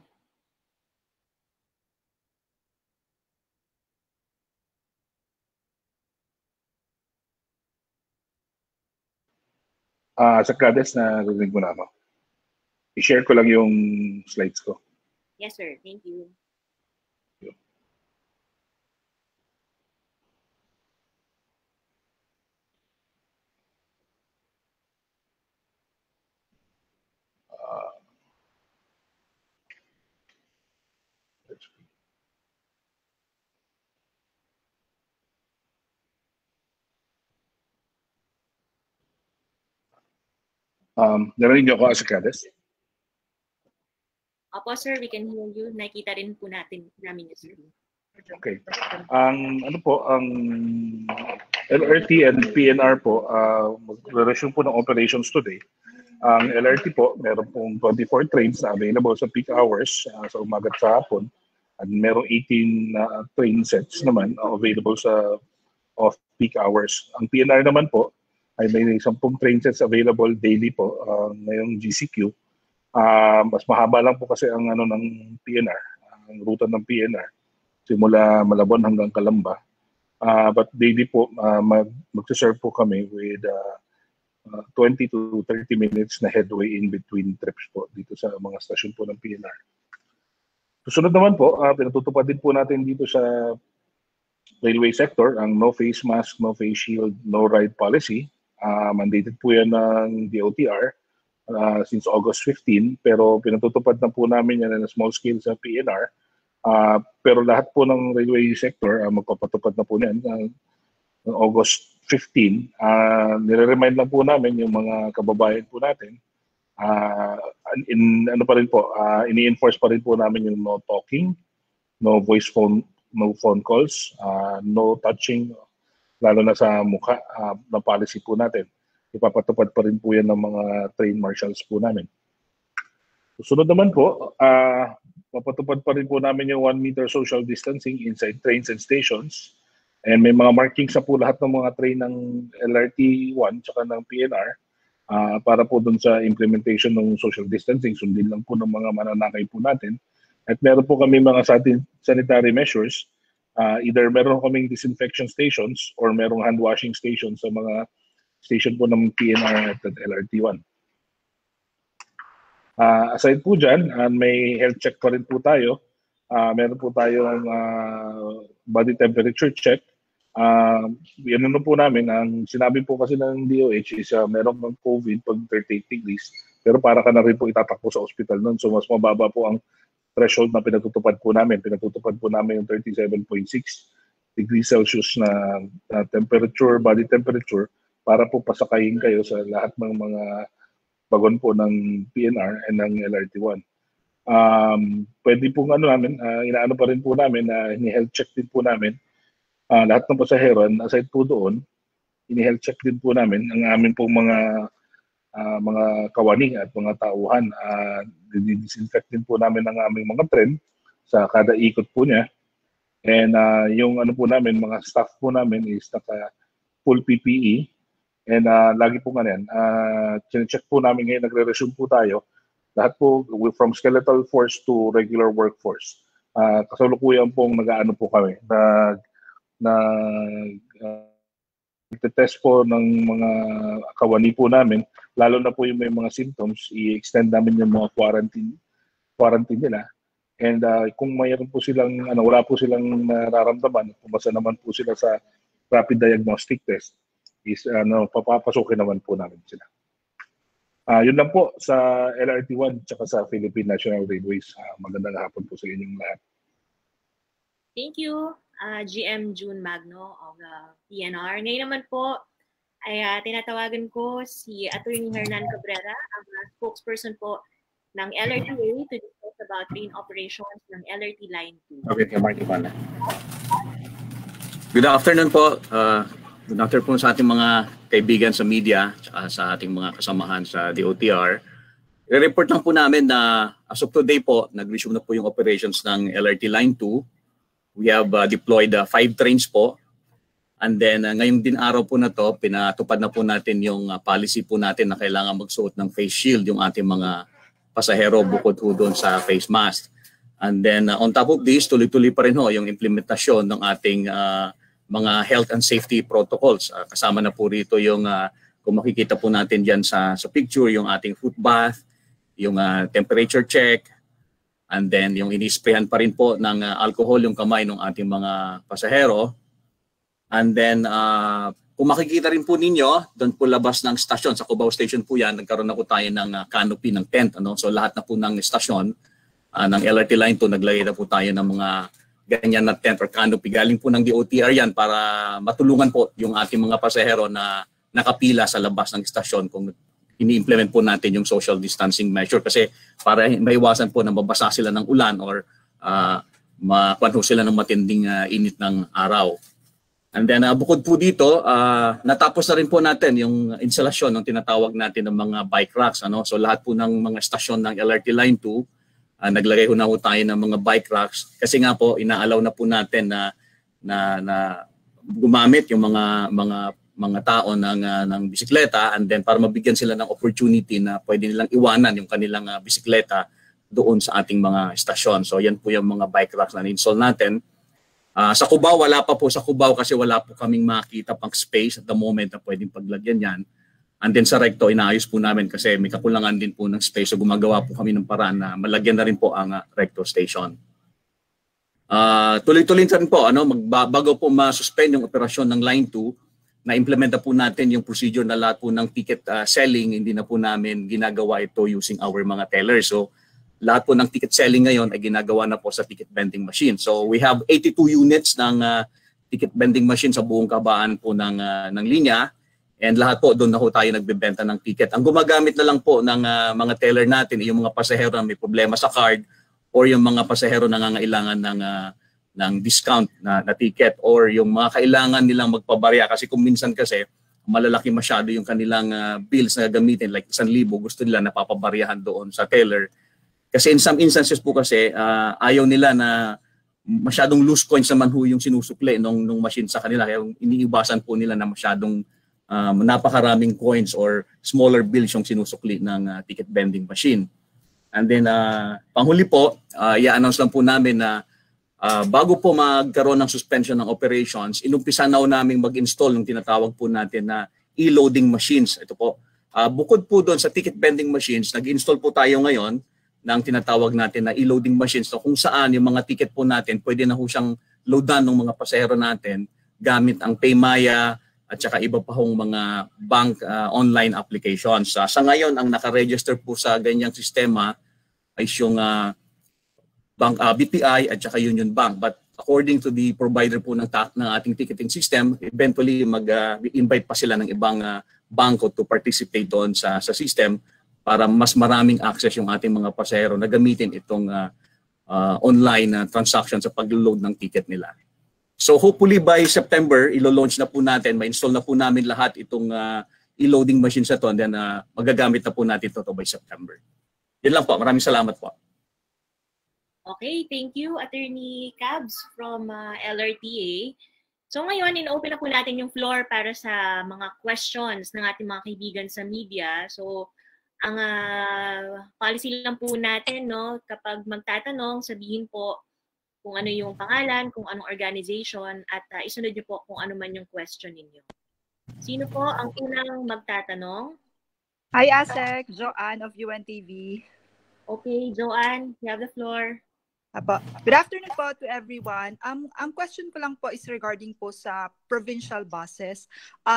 Sa Clades na rinig mo na ako. I-share ko lang yung slides ko. Yes, sir. Thank you. Narinig niyo ako, Asikadas? Opo, sir, we can hear you. Nakita rin po namin yung screen. Okay. Ang LRT and PNR po, magre-resume po ng operations today. Ang LRT po, meron pong 24 trains na available sa peak hours sa umaga at sa hapon. At merong 18 train sets naman available sa off-peak hours. Ang PNR naman po, ay may 10 train sets available daily po ngayong GCQ. Mas mahaba lang po kasi ang ng PNR, ang ruta ng PNR. Simula Malabon hanggang Calamba. But daily po, mag-serve po kami with 20 to 30 minutes na headway in between trips po dito sa mga stasyon po ng PNR. Susunod naman po, pinatutupad din po natin dito sa railway sector ang no face mask, no face shield, no ride policy. Mandated po yan ng DOTR since August 15, pero pinatutupad na po namin yan na small scale sa PNR. Pero lahat po ng railway sector, magpapatupad na po niyan August 15. Nire-remind lang po namin yung mga kababayan po natin. Ini-enforce pa rin po namin yung no talking, no phone calls, no touching, lalo na sa mukha na policy po natin. Ipapatupad pa rin po yan ng mga train marshals po namin. Susunod naman po, mapatupad pa rin po namin yung 1 meter social distancing inside trains and stations. And may mga markings sa po lahat ng mga train ng LRT1 tsaka ng PNR para po dun sa implementation ng social distancing. Sundin lang po ng mga mananakay po natin. At meron po kami mga sanitary measures. Either meron kaming disinfection stations or merong hand washing stations sa mga station po ng PNR at LRT1. Aside po dyan, may health check pa rin po tayo. Meron po tayong body temperature check. Yan po namin, ang sinabi po kasi ng DOH is meron kang COVID pag 38 degrees, pero para ka na rin po itatakbo sa hospital nun. So mas mababa po ang threshold na pinatutupad po namin. Pinatutupad po namin yung 37.6 degrees Celsius na temperature, body temperature, para po pasakayin kayo sa lahat ng mga bagon po ng PNR and ng LRT1. Pwede pong inaano pa rin po namin na ini-health check din po namin lahat ng pasahero. Aside po doon, ini-health check din po namin ang amin pong mga kawani at mga tauhan. Disinfect din po namin ang aming mga tren sa kada ikot po niya. And yung po namin, mga staff po namin is naka full PPE. And lagi po check po namin ngayon, nagre-resume po tayo. Lahat po, from skeletal force to regular workforce. Kasalukuyan pong nag-aano po kami, nag-test po ng mga kawani po namin, lalo na po yung may mga symptoms, i-extend namin yung mga quarantine nila. And kung mayroon po silang, wala po silang nararamdaman, pumasa naman po sila sa rapid diagnostic test, is papapasukin naman po namin sila. Yun lang po sa LRT1 tsaka sa Philippine National Railways. Magandang hapon po sa inyong lahat. Thank you, GM June Magno of PNR. Ngayon naman po ay tinatawagan ko si Attorney Hernan Cabrera, ang spokesperson po ng LRTA to discuss about train operations ng LRT Line 2. Okay, Marty Pala. Good afternoon po. Good afternoon po sa ating mga kaibigan sa media at sa ating mga kasamahan sa DOTR. I-report lang po namin na as of today po, nag-resume na po yung operations ng LRT Line 2. We have deployed 5 trains po. And then ngayong din araw po na to, pinatupad na po natin yung policy po natin na kailangan magsuot ng face shield yung ating mga pasahero bukod po doon sa face mask. And then on top of this, tuloy-tuloy pa rin yung implementasyon ng ating mga health and safety protocols. Kasama na po rito yung, kung makikita po natin dyan sa picture, yung ating foot bath, yung temperature check, and then yung inisprayan pa rin po ng alcohol yung kamay ng ating mga pasahero. And then, kung makikita rin po ninyo, doon po labas ng stasyon, sa Cubao Station po yan, nagkaroon na po tayo ng canopy ng tent. So lahat na po ng stasyon ng LRT Line 2, naglagay na po tayo ng mga ganyan na tent or canopy. Galing po ng DOTR yan para matulungan po yung ating mga pasahero na nakapila sa labas ng istasyon kung ini-implement po natin yung social distancing measure, kasi para maiwasan po na mabasa sila ng ulan or makuha sila ng matinding init ng araw. And then bukod po dito, natapos na rin po natin yung instalasyon ng tinatawag natin ng mga bike racks. So lahat po ng mga estasyon ng LRT Line 2, naglagay ho na po tayo ng mga bike racks kasi nga po inaalaw na po natin na gumamit yung mga tao ng bisikleta, and then para mabigyan sila ng opportunity na pwede nilang iwanan yung kanilang bisikleta doon sa ating mga estasyon. So yan po yung mga bike racks na install natin. Sa Cubao, wala pa po sa Cubao kasi wala po kaming makita pang space at the moment na pwedeng paglagyan yan. And then sa Recto, inaayos po namin kasi may kakulangan din po ng space. So gumagawa po kami ng paraan na malagyan na rin po ang Recto station. Tuloy-tuloy rin po, bago po ma-suspend yung operasyon ng Line 2, na-implement na po natin yung procedure na lahat po ng ticket selling, hindi na po namin ginagawa ito using our mga tellers. So lahat po ng ticket selling ngayon ay ginagawa na po sa ticket vending machine. So we have 82 units ng ticket vending machine sa buong kabaan po ng linya. And lahat po, doon na po tayo nagbebenta ng ticket. Ang gumagamit na lang po ng mga teller natin, yung mga pasahero na may problema sa card or yung mga pasahero na nangangailangan ng discount na ticket or yung mga kailangan nilang magpabarya. Kasi kung minsan kasi, malalaki masyado yung kanilang bills na gamitin, like 1,000, gusto nila napapabaryahan doon sa teller. Kasi in some instances po kasi, ayaw nila na masyadong loose coins naman ho yung sinusukli nung machine sa kanila. Kaya iniiwasan po nila na masyadong napakaraming coins or smaller bills yung sinusukli ng ticket vending machine. And then panghuli po, i-announce lang po namin na bago po magkaroon ng suspension ng operations, inumpisa na namin mag-install ng tinatawag po natin na e-loading machines. Ito po. Bukod po doon sa ticket vending machines, nag-install po tayo ngayon ng tinatawag natin na e-loading machines, kung saan yung mga ticket po natin pwede na ho siyang loadan ng mga pasahero natin gamit ang Paymaya at saka iba pa hong mga bank online applications. Sa ngayon, ang nakaregister po sa ganyang sistema ay yung bank BPI at saka Union Bank. But according to the provider po ng ating ticketing system, eventually mag-invite pa sila ng ibang bangko to participate doon sa system para mas maraming access yung ating mga pasahero na gamitin itong online transaction sa pag-load ng ticket nila. So hopefully by September, ilo-launch na po natin, ma-install na po namin lahat itong e-loading machines na to, and then magagamit na po natin ito by September. Yan lang po. Maraming salamat po. Okay, thank you, Attorney Cabs from LRTA. So ngayon, in-open na po natin yung floor para sa mga questions ng ating mga kaibigan sa media. So ang policy lang po natin, kapag magtatanong, sabihin po kung ano yung pangalan, kung anong organization, at isunod niyo po kung ano man yung question ninyo. Sino po ang unang magtatanong? Hi, Asek. Joanne of UNTV. Okay, Joanne, you have the floor. Apo. Good afternoon po to everyone. Ang question ko lang po is regarding po sa provincial buses.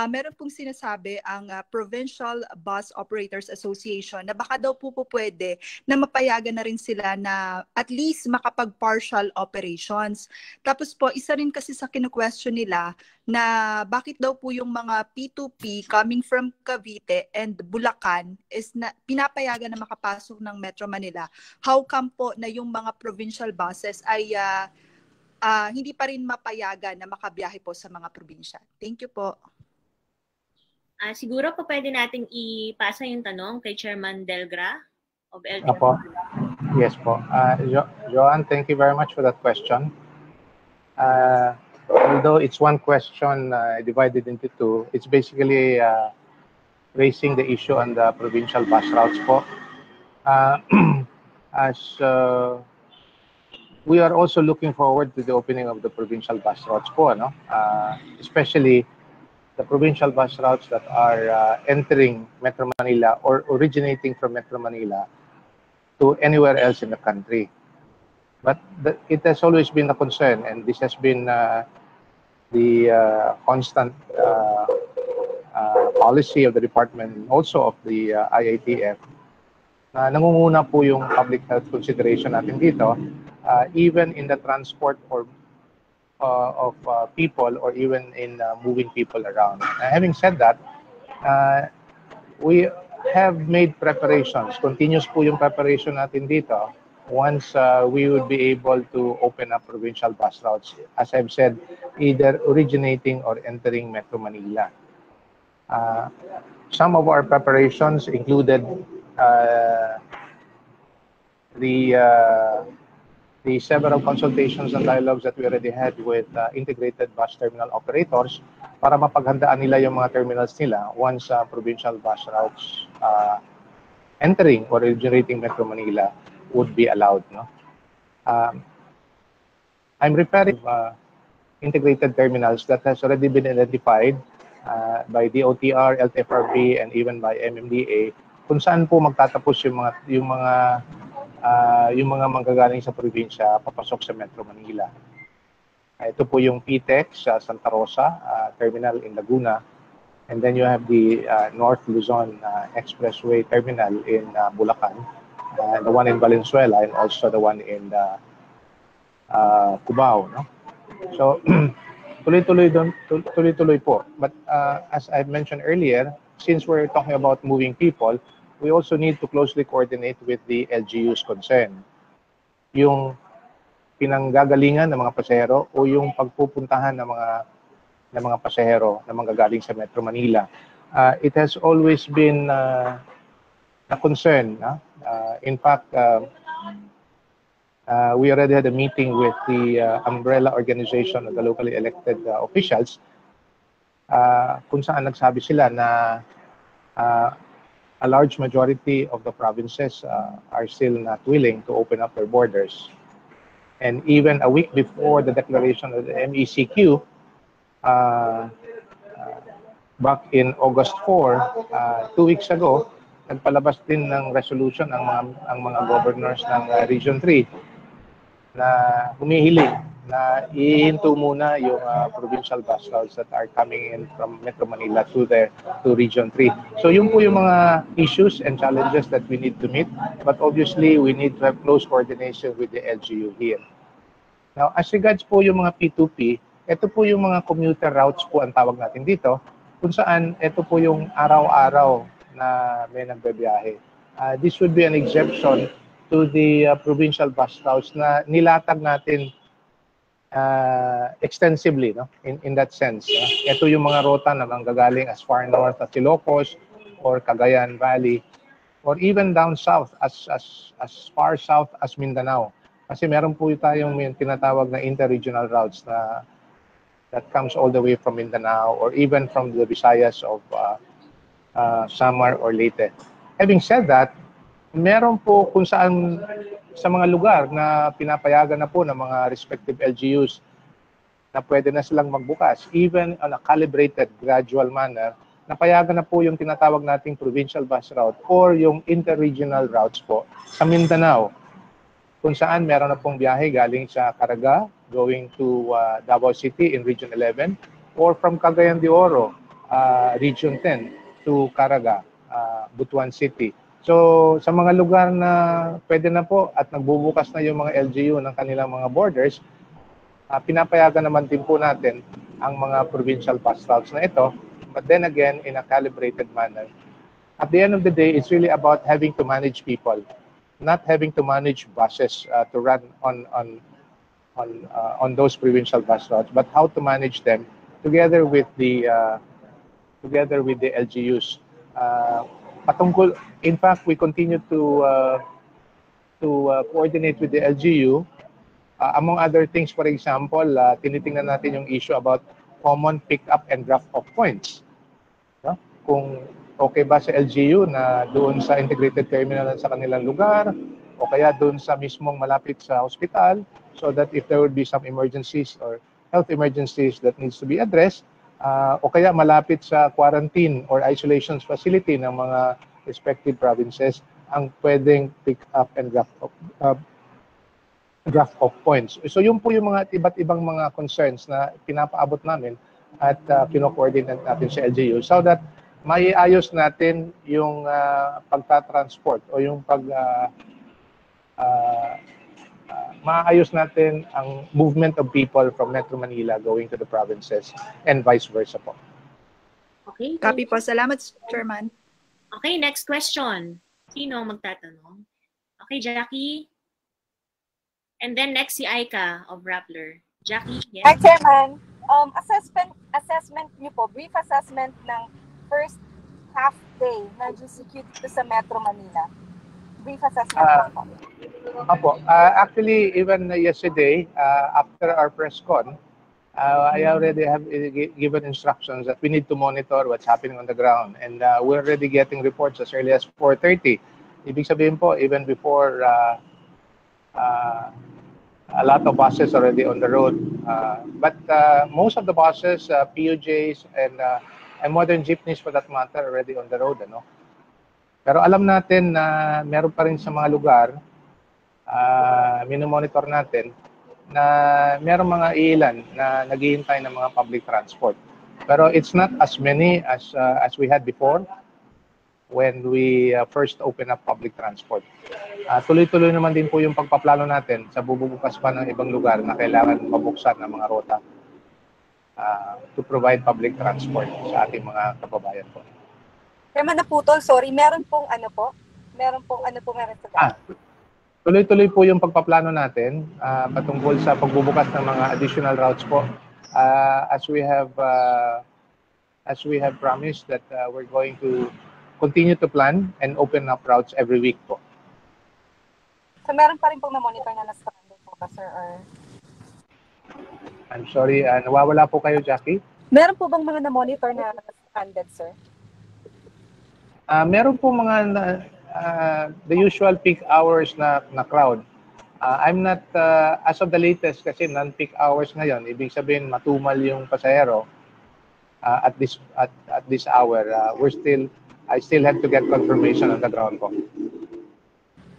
Meron pong sinasabi ang Provincial Bus Operators Association na baka daw po pwede na mapayagan na rin sila na at least makapag-partial operations. Tapos po, isa rin kasi sa kinu-question nila na bakit daw po yung mga P2P coming from Cavite and Bulacan is na pinapayagan na makapasok ng Metro Manila. How come po na yung mga provincial buses ay hindi pa rin mapayagan na makabiyahe po sa mga probinsya? Thank you po. Siguro po pwede nating ipasa yung tanong kay Chairman Delgra of LTFRB. Apo. Yes po. Joanne, thank you very much for that question. Although it's one question divided into two, it's basically raising the issue on the provincial bus routes po. We are also looking forward to the opening of the provincial bus routes po, especially the provincial bus routes that are entering Metro Manila or originating from Metro Manila to anywhere else in the country. But it has always been a concern, and this has been the constant policy of the department, also of the IATF, nangunguna po yung public health consideration natin dito, even in the transport or of people or even in moving people around. Having said that, we have made preparations. Continuous po yung preparation natin dito once we would be able to open up provincial bus routes, as I've said, either originating or entering Metro Manila. Some of our preparations included the several consultations and dialogues that we already had with integrated bus terminal operators para mapaghandaan nila yung mga terminals nila once provincial bus routes entering or originating Metro Manila would be allowed. No? I'm referring to integrated terminals that has already been identified by DOTR, LTFRB, and even by MMDA kung saan po magtatapos yung mga manggagaling sa probinsya papasok sa Metro Manila. Ito po yung PTEX sa Santa Rosa terminal in Laguna, and then you have the North Luzon Expressway terminal in Bulacan, the one in Valenzuela, and also the one in Cubao. No? So tuloy-tuloy po. But as I mentioned earlier, since we're talking about moving people, we also need to closely coordinate with the LGUs concerned. Yung pinanggagalingan ng mga pasahero o yung pagpupuntahan ng mga pasahero na manggagaling sa Metro Manila. It has always been a concern. In fact, we already had a meeting with the umbrella organization of the locally elected officials kung saan nagsabi sila na a large majority of the provinces are still not willing to open up their borders. And even a week before the declaration of the MECQ, back in August 4, 2 weeks ago, nagpalabas din ng resolution ang mga governors ng Region 3 na humihiling na ihinto muna yung provincial bus routes that are coming in from Metro Manila to Region 3. So yun po yung mga issues and challenges that we need to meet, but obviously we need to have close coordination with the LGU here. Now, as regards po yung mga P2P, ito po yung mga commuter routes po ang tawag natin dito, kung saan ito po yung araw-araw na may nagbebiyahe. This would be an exception to the provincial bus routes na nilatag natin extensively, no? In that sense. Ito yung mga rota na manggagaling as far north as Ilocos or Cagayan Valley or even down south as far south as Mindanao. Kasi meron po tayong tinatawag na interregional routes that comes all the way from Mindanao or even from the Visayas of Samar or Leyte. Having said that, meron po kung saan sa mga lugar na pinapayagan na po ng mga respective LGUs na pwede na silang magbukas, even on a calibrated, gradual manner, napayagan na po yung tinatawag nating provincial bus route or yung interregional routes po sa Mindanao, kung saan meron na pong biyahe galing sa Caraga, going to Davao City in Region 11, or from Cagayan de Oro, Region 10, to Caraga, Butuan City. So, sa mga lugar na pwede na po at nagbubukas na yung mga LGU ng kanilang mga borders, pinapayagan naman din po natin ang mga provincial bus routes na ito, but then again, in a calibrated manner. At the end of the day, it's really about having to manage people, not having to manage buses to run on those provincial bus routes, but how to manage them together with the LGUs. Patungkol, in fact, we continue to coordinate with the LGU. Among other things, for example, tinitingnan natin yung issue about common pick-up and drop-off points. No? Kung okay ba sa LGU na doon sa integrated terminal sa kanilang lugar, o kaya doon sa mismong malapit sa hospital, so that if there would be some emergencies or health emergencies that needs to be addressed, o kaya malapit sa quarantine or isolation facility ng mga respective provinces ang pwedeng pick up and drop off points. So yun po yung mga iba't ibang mga concerns na pinapaabot namin at kino-coordinate natin sa LGU so that maiayos natin yung pagta-transport o yung maayos natin ang movement of people from Metro Manila going to the provinces and vice versa po. Okay. Copy po. Salamat, Chairman. Okay, next question. Sino ang magtatanong? Okay, Jackie. And then next si Aika of Rappler. Jackie, yes? Hi, Chairman. Assessment niyo po, brief assessment ng first half day ng GCQ dito sa Metro Manila. Brief assessment po. Apo. Actually, even yesterday, after our press con, I already have given instructions that we need to monitor what's happening on the ground. And we're already getting reports as early as 4:30. Ibig sabihin po, even before a lot of buses already on the road. But most of the buses, PUJs, and modern jeepneys for that matter, already on the road. Ano? Pero alam natin na meron pa rin sa mga lugar, minomonitor natin, na merong mga ilan na naghihintay ng mga public transport. Pero it's not as many as we had before when we first opened up public transport. Tuloy-tuloy naman din po yung pagpaplano natin sa bububukas pa ng ibang lugar na kailangan mabuksan ng mga rota to provide public transport sa ating mga kababayan po. Chairman, naputol, sorry. Meron pong Tuloy-tuloy po yung pagpaplano natin patungkol sa pagbubukas ng mga additional routes po. As we have promised that we're going to continue to plan and open up routes every week po. So meron pa rin pong na-monitor na na-stranded po ba, sir? Or... I'm sorry, nawawala po kayo, Jackie? Meron po bang mga na-monitor na na-stranded, sir? Meron po mga the usual peak hours na crowd. I'm not, as of the latest, kasi non-peak hours ngayon, ibig sabihin matumal yung pasahero at this hour. I still have to get confirmation on the ground po.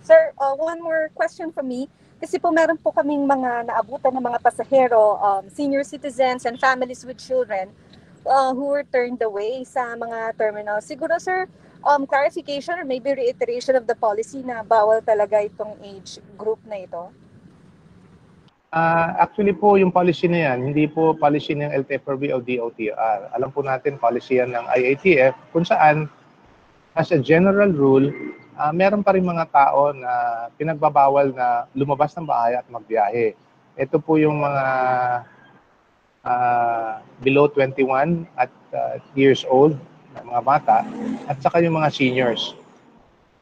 Sir, one more question from me. Kasi po meron po kaming mga naabutan ng mga pasahero, senior citizens and families with children who were turned away sa mga terminals. Siguro, sir, clarification or maybe reiteration of the policy na bawal talaga itong age group na ito? Actually po, yung policy na yan, hindi po policy ng LTFRB o DOTR. Alam po natin, policy yan ng IATF, kung saan, as a general rule, meron pa rin mga tao na pinagbabawal na lumabas ng bahay at magbiyahe. Ito po yung mga below 21 at years old, na mga bata, at saka yung mga seniors.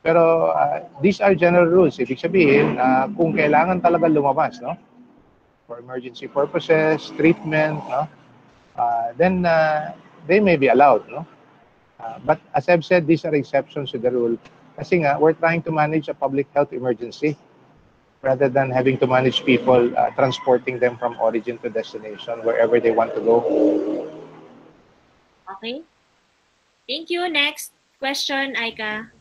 Pero these are general rules. Ibig sabihin, kung kailangan talaga lumabas, no? For emergency purposes, treatment, no? Then they may be allowed, no? But as I've said, these are exceptions to the rule. Kasi nga, we're trying to manage a public health emergency rather than having to manage people transporting them from origin to destination, wherever they want to go. Okay. Thank you. Next question, Aika.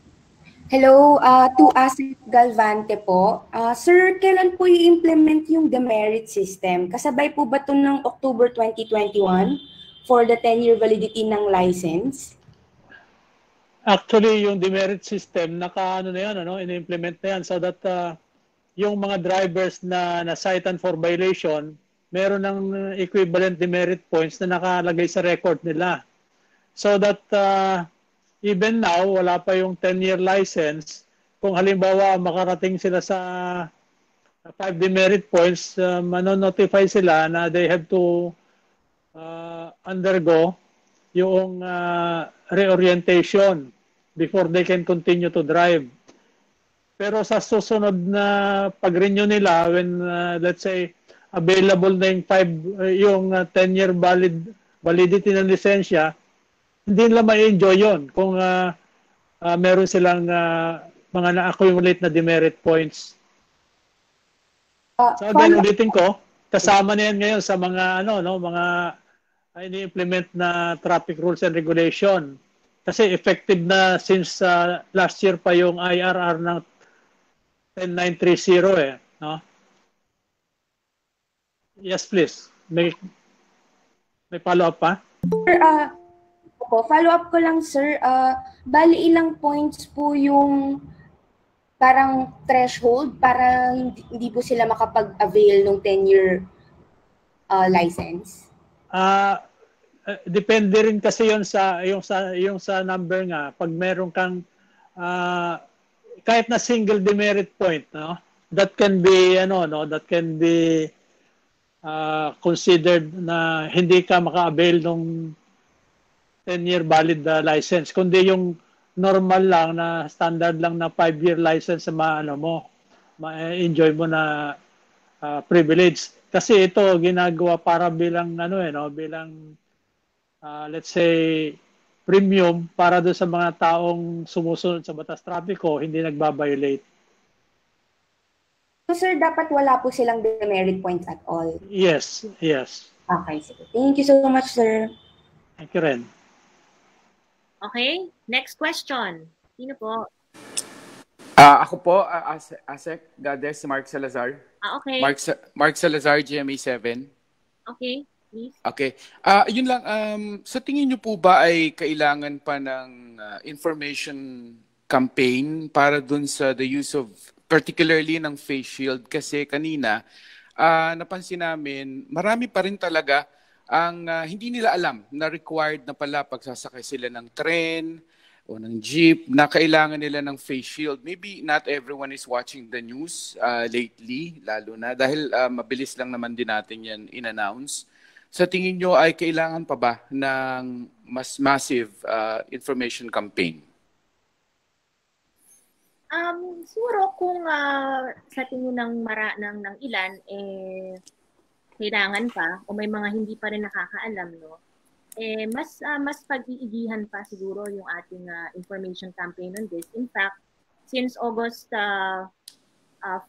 Hello, to Asik Galvante po. Sir, kailan po i-implement yung demerit system? Kasabay po ba ito ng October 2021 for the 10-year validity ng license? Actually, yung demerit system, in-implement na yan so that yung mga drivers na na-cited for violation, meron ng equivalent demerit points na nakalagay sa record nila. So that even now, wala pa yung 10-year license. Kung halimbawa makarating sila sa 5 demerit points, manonotify sila na they have to undergo yung reorientation before they can continue to drive. Pero sa susunod na pag-renew nila, when let's say available na yung 10-year validity ng lisensya, hindi nila ma-enjoy yun kung meron silang mga na-accumulate na demerit points. So again, ulitin ko, kasama na yan ngayon sa mga mga ini-implement na traffic rules and regulation. Kasi effective na since last year pa yung IRR ng 10930 no? Yes, please. May follow-up pa? Sir, Opo, follow-up ko lang, sir. Bali, ilang points po yung parang threshold para hindi po sila makapag-avail ng 10-year license? Depende rin kasi yon sa yung sa number nga. Pag meron kang kahit na single demerit point, no? That can be considered na hindi ka maka-avail ng 10-year valid license, kundi yung normal lang na standard lang na 5-year license sa ma-enjoy mo na privilege. Kasi ito ginagawa para bilang bilang let's say premium para doon sa mga taong sumusunod sa batas trapiko, hindi nagba-violate. So sir, dapat wala po silang demerit points at all? Yes. Okay, sige. Thank you so much, sir. Thank you rin. Okay, next question. Sino po? Ako po, Asek Gades, Mark Salazar. Okay. Mark Salazar, GMA 7. Okay, please. Okay. Yun lang, sa tingin niyo po ba ay kailangan pa ng information campaign para dun sa the use of, particularly ng face shield? Kasi kanina, napansin namin, marami pa rin talaga ang hindi nila alam na required na pala pagsasakay sila ng tren o ng jeep na kailangan nila ng face shield. Maybe not everyone is watching the news lately, lalo na dahil mabilis lang naman din natin yan in-announce. Sa tingin nyo ay kailangan pa ba ng mas massive information campaign? Siguro kung sa tingin ng ilan, kailangan pa o may mga hindi pa rin nakakaalam, no? Mas pag-iigihan pa siguro yung ating information campaign on this. In fact, since August 4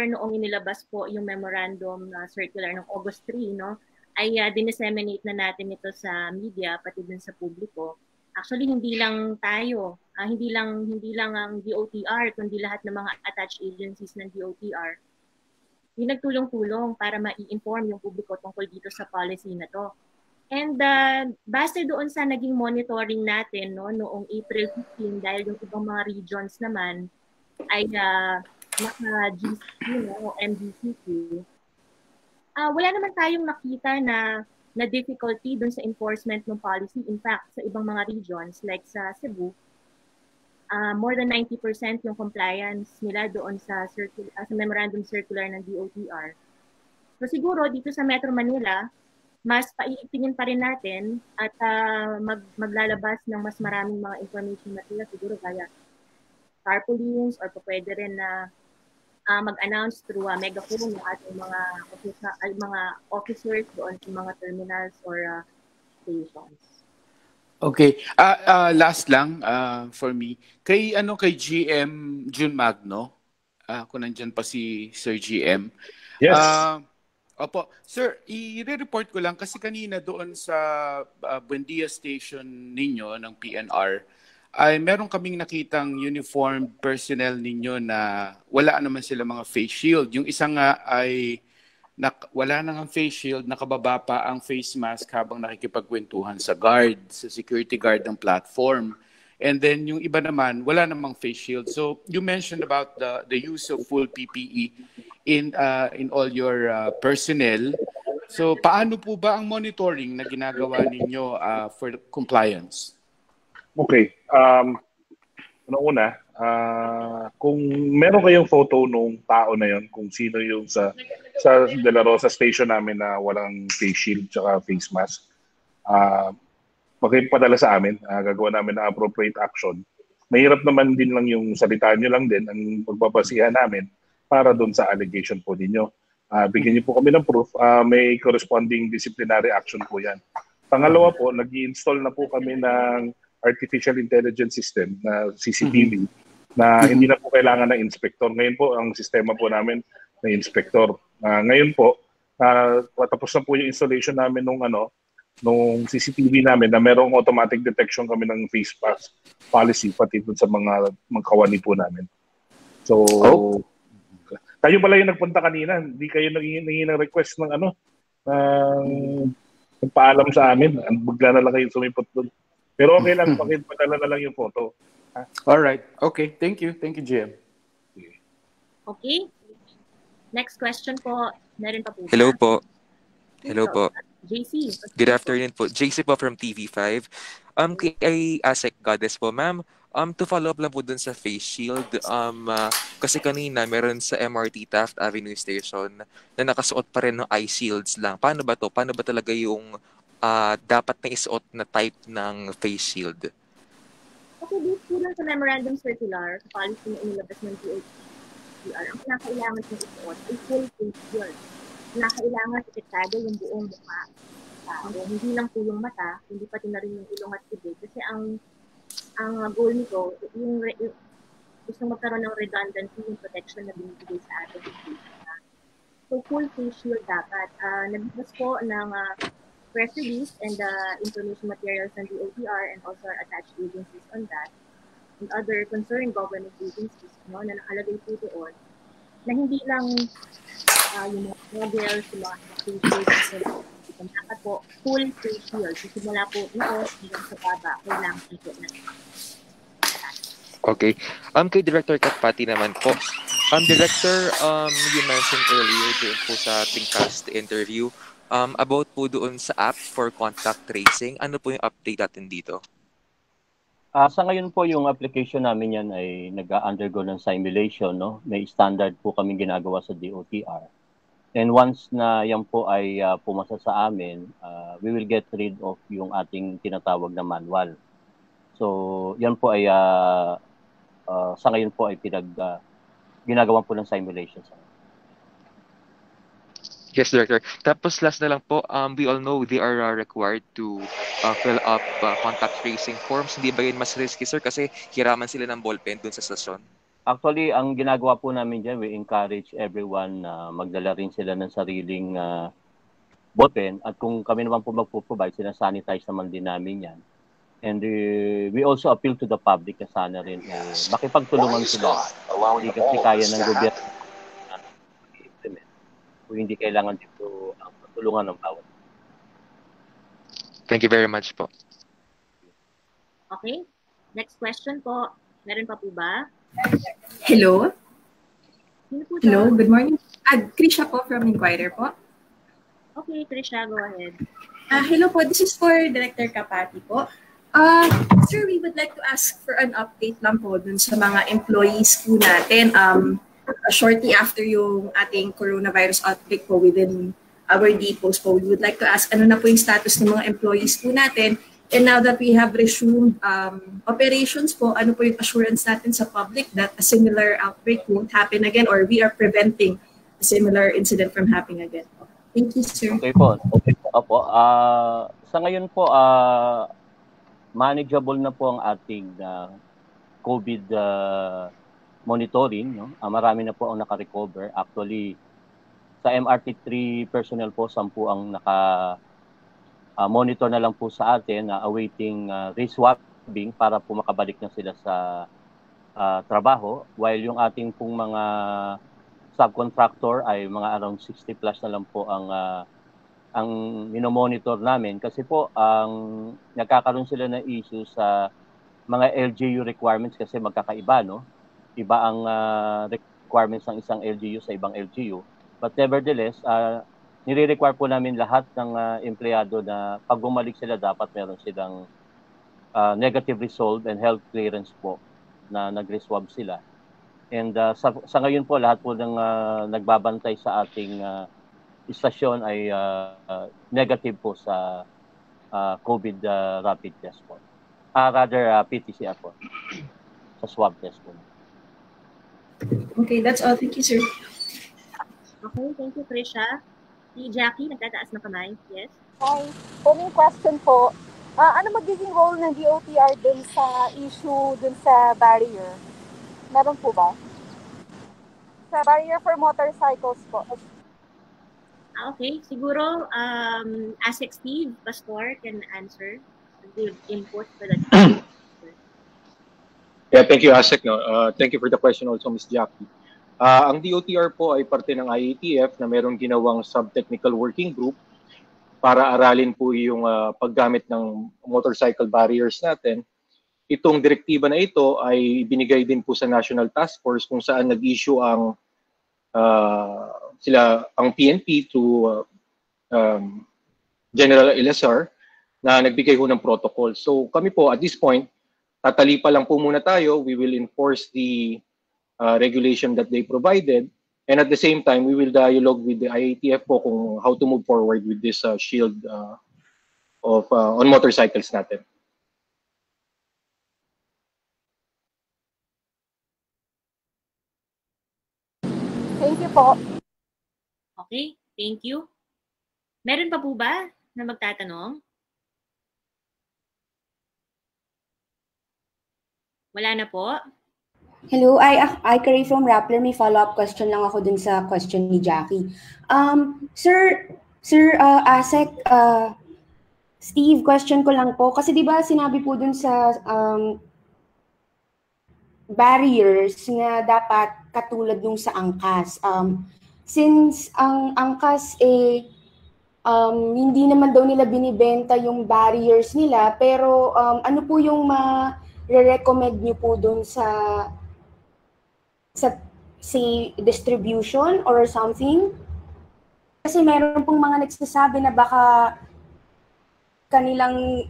noong inilabas po yung memorandum circular ng August 3, no, ay dinisseminate na natin ito sa media pati din sa publiko. Actually, hindi lang tayo, hindi lang ang DOTR, kundi lahat ng mga attached agencies ng DOTR yung nagtulong-tulong para ma-i-inform yung publiko tungkol dito sa policy na to. And base doon sa naging monitoring natin noong April 15, dahil yung ibang mga regions naman ay naka-GCQ o MDCQ, wala naman tayong nakita na difficulty doon sa enforcement ng policy. In fact, sa ibang mga regions like sa Cebu, more than 90% yung compliance nila doon sa memorandum circular ng DOTR. So siguro dito sa Metro Manila, mas paiigtingin pa rin natin at maglalabas ng mas maraming mga information material siguro via tarpaulins or pwede rin na mag-announce through megaphone yung ating mga officers doon sa mga terminals or stations. Okay. Last lang for me. Kay GM June Magno, kung nandyan pa si Sir GM. Yes. Opo. Sir, i-report ko lang kasi kanina doon sa Buendia Station ninyo ng PNR ay meron kaming nakitang uniformed personnel ninyo na wala naman sila mga face shield. Yung isa nga ay wala nang ang face shield, nakababa pa ang face mask habang nakikipagkwentuhan sa guard, sa security guard ng platform. And then yung iba naman, wala namang face shield. So you mentioned about the use of full PPE in all your personnel. So paano po ba ang monitoring na ginagawa ninyo for compliance? Okay. Una, kung meron kayong photo nung tao na yon, kung sino yung sa De La Rosa station namin na walang face shield tsaka face mask, pakipadala sa amin, gagawa namin ng appropriate action. Mahirap naman din lang yung salita nyo lang din ang pagbabasihan namin para doon sa allegation po ninyo. Bigyan niyo po kami ng proof, may corresponding disciplinary action po yan. Pangalawa po, nag-i-install na po kami ng artificial intelligence system na CCTV na hindi na po kailangan ng inspector. Ngayon po, ang sistema po namin na inspector. Ngayon po, tapos na po yung installation namin nung CCTV namin na merong automatic detection kami ng face mask policy pati dun sa mga kawani po namin. So, kayo pala yung nagpunta kanina. Hindi kayo naging ng request ng nagpaalam sa amin. Bigla na lang kayo sumipot doon. Pero okay lang, pakipadala na lang yung photo. All right. Okay. Thank you. Thank you, GM. Okay. Next question po. Meron pa po. Hello po. Hello po. JC. Good afternoon po. JC po from TV5. Kay ASEC Goddess po, ma'am. To follow up lang po dun sa face shield, kasi kanina meron sa MRT Taft Avenue Station na nakasuot pa rin ng eye shields lang. Paano ba to? Paano ba talaga yung dapat na isuot na type ng face shield? Okay, based po lang sa memorandum circular, sa policy na inilabas ng DOTR, ang kinakailangan ng isuot ay full face shield. Kinakailangan protektado yung buong mukha. Hindi lang po yung mata, hindi pati na rin yung ilong at bibig. Kasi ang goal nito, yung gusto magkaroon ng redundancy yung protection na binibigay sa atin. So, full face shield dapat. Nagbibas po ng press release and information materials ng DOTR and also our attached agencies on that and other concerned government agencies na nakalagay po doon na hindi lang yung mga models, yung mga face shield, dapat po full face shield. Simula po ito hanggang sa baba, kailangan ito na. Okay. Kay Director Katpati naman po. Director, you mentioned earlier doon po sa ating past interview about po doon sa app for contact tracing. Ano po yung update natin dito? Sa ngayon po yung application namin yan ay nag-undergo ng simulation. No? May standard po kami ginagawa sa DOTR. And once na yan po ay pumasa sa amin, we will get rid of yung ating tinatawag na manual. So yan po ay sa ngayon po ay ginagawa po ng simulation. Yes, Director. Tapos last na lang po, we all know they are required to fill up contact tracing forms. Hindi ba yun mas risky, sir? Kasi hiraman sila ng ballpen dun sa stasyon. Actually, ang ginagawa po namin dyan, we encourage everyone na magdala rin sila ng sariling ballpen. At kung kami naman po magpo-provide, sinasanitize naman din namin yan. And we also appeal to the public na sana rin makipagtulungan sila. Hindi kasi kaya ng gobyerno i-implement. Kung hindi kailangan dito ang patulungan ng bawat. Thank you very much po. Okay. Next question po. Meron pa po ba? Hello. Hello, good morning. Krisha po from Inquirer po. Okay, Krisha, go ahead. Hello po, this is for Director Kapati po. Sir, we would like to ask for an update lang po dun sa mga employees po natin. Shortly after yung ating coronavirus outbreak po within our depots po, we would like to ask ano na po yung status ng mga employees po natin. And now that we have resumed operations po, ano po yung assurance natin sa public that a similar outbreak won't happen again or we are preventing a similar incident from happening again? Thank you, sir. Okay po. Okay po. Opo. Sa ngayon po, manageable na po ang ating COVID monitoring. No? Marami na po ang naka-recover. Actually, sa MRT3 personnel po, 10 ang monitor na lang po sa atin, awaiting reswabbing para po makabalik na sila sa trabaho. While yung ating pong mga subcontractor ay mga around 60 plus na lang po ang minomonitor namin. Kasi po, nagkakaroon sila ng issue sa mga LGU requirements kasi magkakaiba, no? Iba ang requirements ng isang LGU sa ibang LGU. But nevertheless, nire-require po namin lahat ng empleyado na pag bumalik sila, dapat meron silang negative result and health clearance po na nag-reswab sila. And sa ngayon po, lahat po ng nagbabantay sa ating istasyon ay negative po sa COVID rapid test po. Rather, PTCR po. Sa swab test po. Okay, that's all. Thank you, sir. Okay, thank you, Krisha. Si Jackie, nagtataas ng kamay. Yes? Hi. Huling question po. Ano magiging role ng DOTR dun sa issue dun sa barrier? Meron po ba? Sa barrier for motorcycles po. Okay, siguro ASEC Steve Pastor can answer, give input for that. Yeah, thank you, ASEC. No? Thank you for the question also, Ms. Jackie. Ang DOTR po ay parte ng IATF na merong ginawang sub-technical working group para aralin po yung paggamit ng motorcycle barriers natin. Itong direktiba na ito ay binigay din po sa National Task Force kung saan nag-issue ang PNP to General LSR na nagbigay ho ng protocol. So kami po at this point, tatalipa lang po muna tayo. We will enforce the regulation that they provided, and at the same time, we will dialogue with the IATF po kung how to move forward with this shield on motorcycles natin. Thank you po. Okay, thank you. Meron pa po ba na magtatanong? Wala na po. Hello, I Carrie from Rappler. May follow-up question lang ako dun sa question ni Jackie. Sir Asek, Steve, question ko lang po. Kasi di ba sinabi po dun sa barriers na dapat katulad nung sa angkas. Since ang angkas hindi naman daw nila binibenta yung barriers nila, pero ano po yung re-recommend niyo po dun sa say distribution or something? Kasi meron pong mga nagsasabi na baka kanilang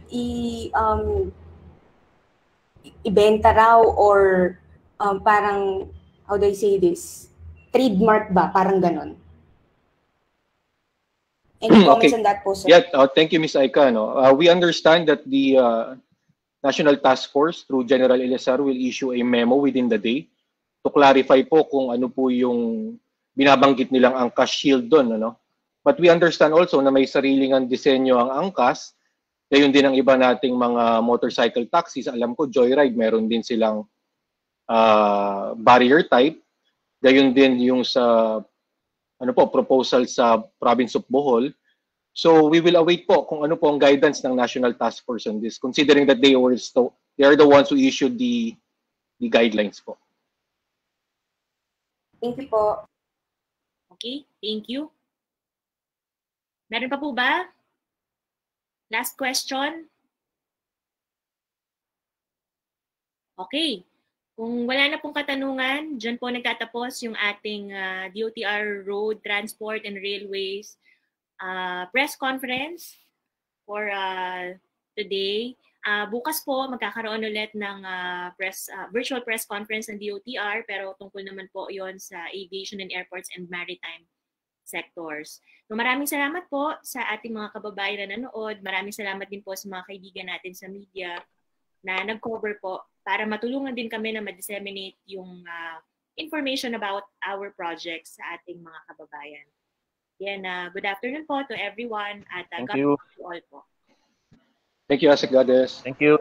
ibenta raw or parang, how do I say this? Trademark ba? Parang ganon. Any comments on that po, sir? Yeah, thank you, Ms. Aika. We understand that the National Task Force through General LSR will issue a memo within the day to clarify po kung ano po yung binabanggit nilang angkas shield doon. But we understand also na may sariling ang disenyo ang angkas. Gayon din ang iba nating mga motorcycle taxis. Alam ko, Joyride, meron din silang barrier type. Gayon din yung sa proposal sa Province of Bohol. So we will await po kung ano po ang guidance ng National Task Force on this, considering that they are the ones who issued the guidelines po. Thank you po. Okay, thank you. Meron pa po ba? Last question? Okay. Kung wala na pong katanungan, dyan po nagtatapos yung ating DOTR Road Transport and Railways press conference for today. Bukas po magkakaroon ulit ng virtual press conference ng DOTR, pero tungkol naman po yon sa aviation and airports and maritime sectors. So, maraming salamat po sa ating mga kababayan na nanood. Maraming salamat din po sa mga kaibigan natin sa media na nag-cover po para matulungan din kami na ma-disseminate yung information about our projects sa ating mga kababayan. Yan, good afternoon po to everyone at God bless you all po. Thank you, Asik Goddess. Thank you.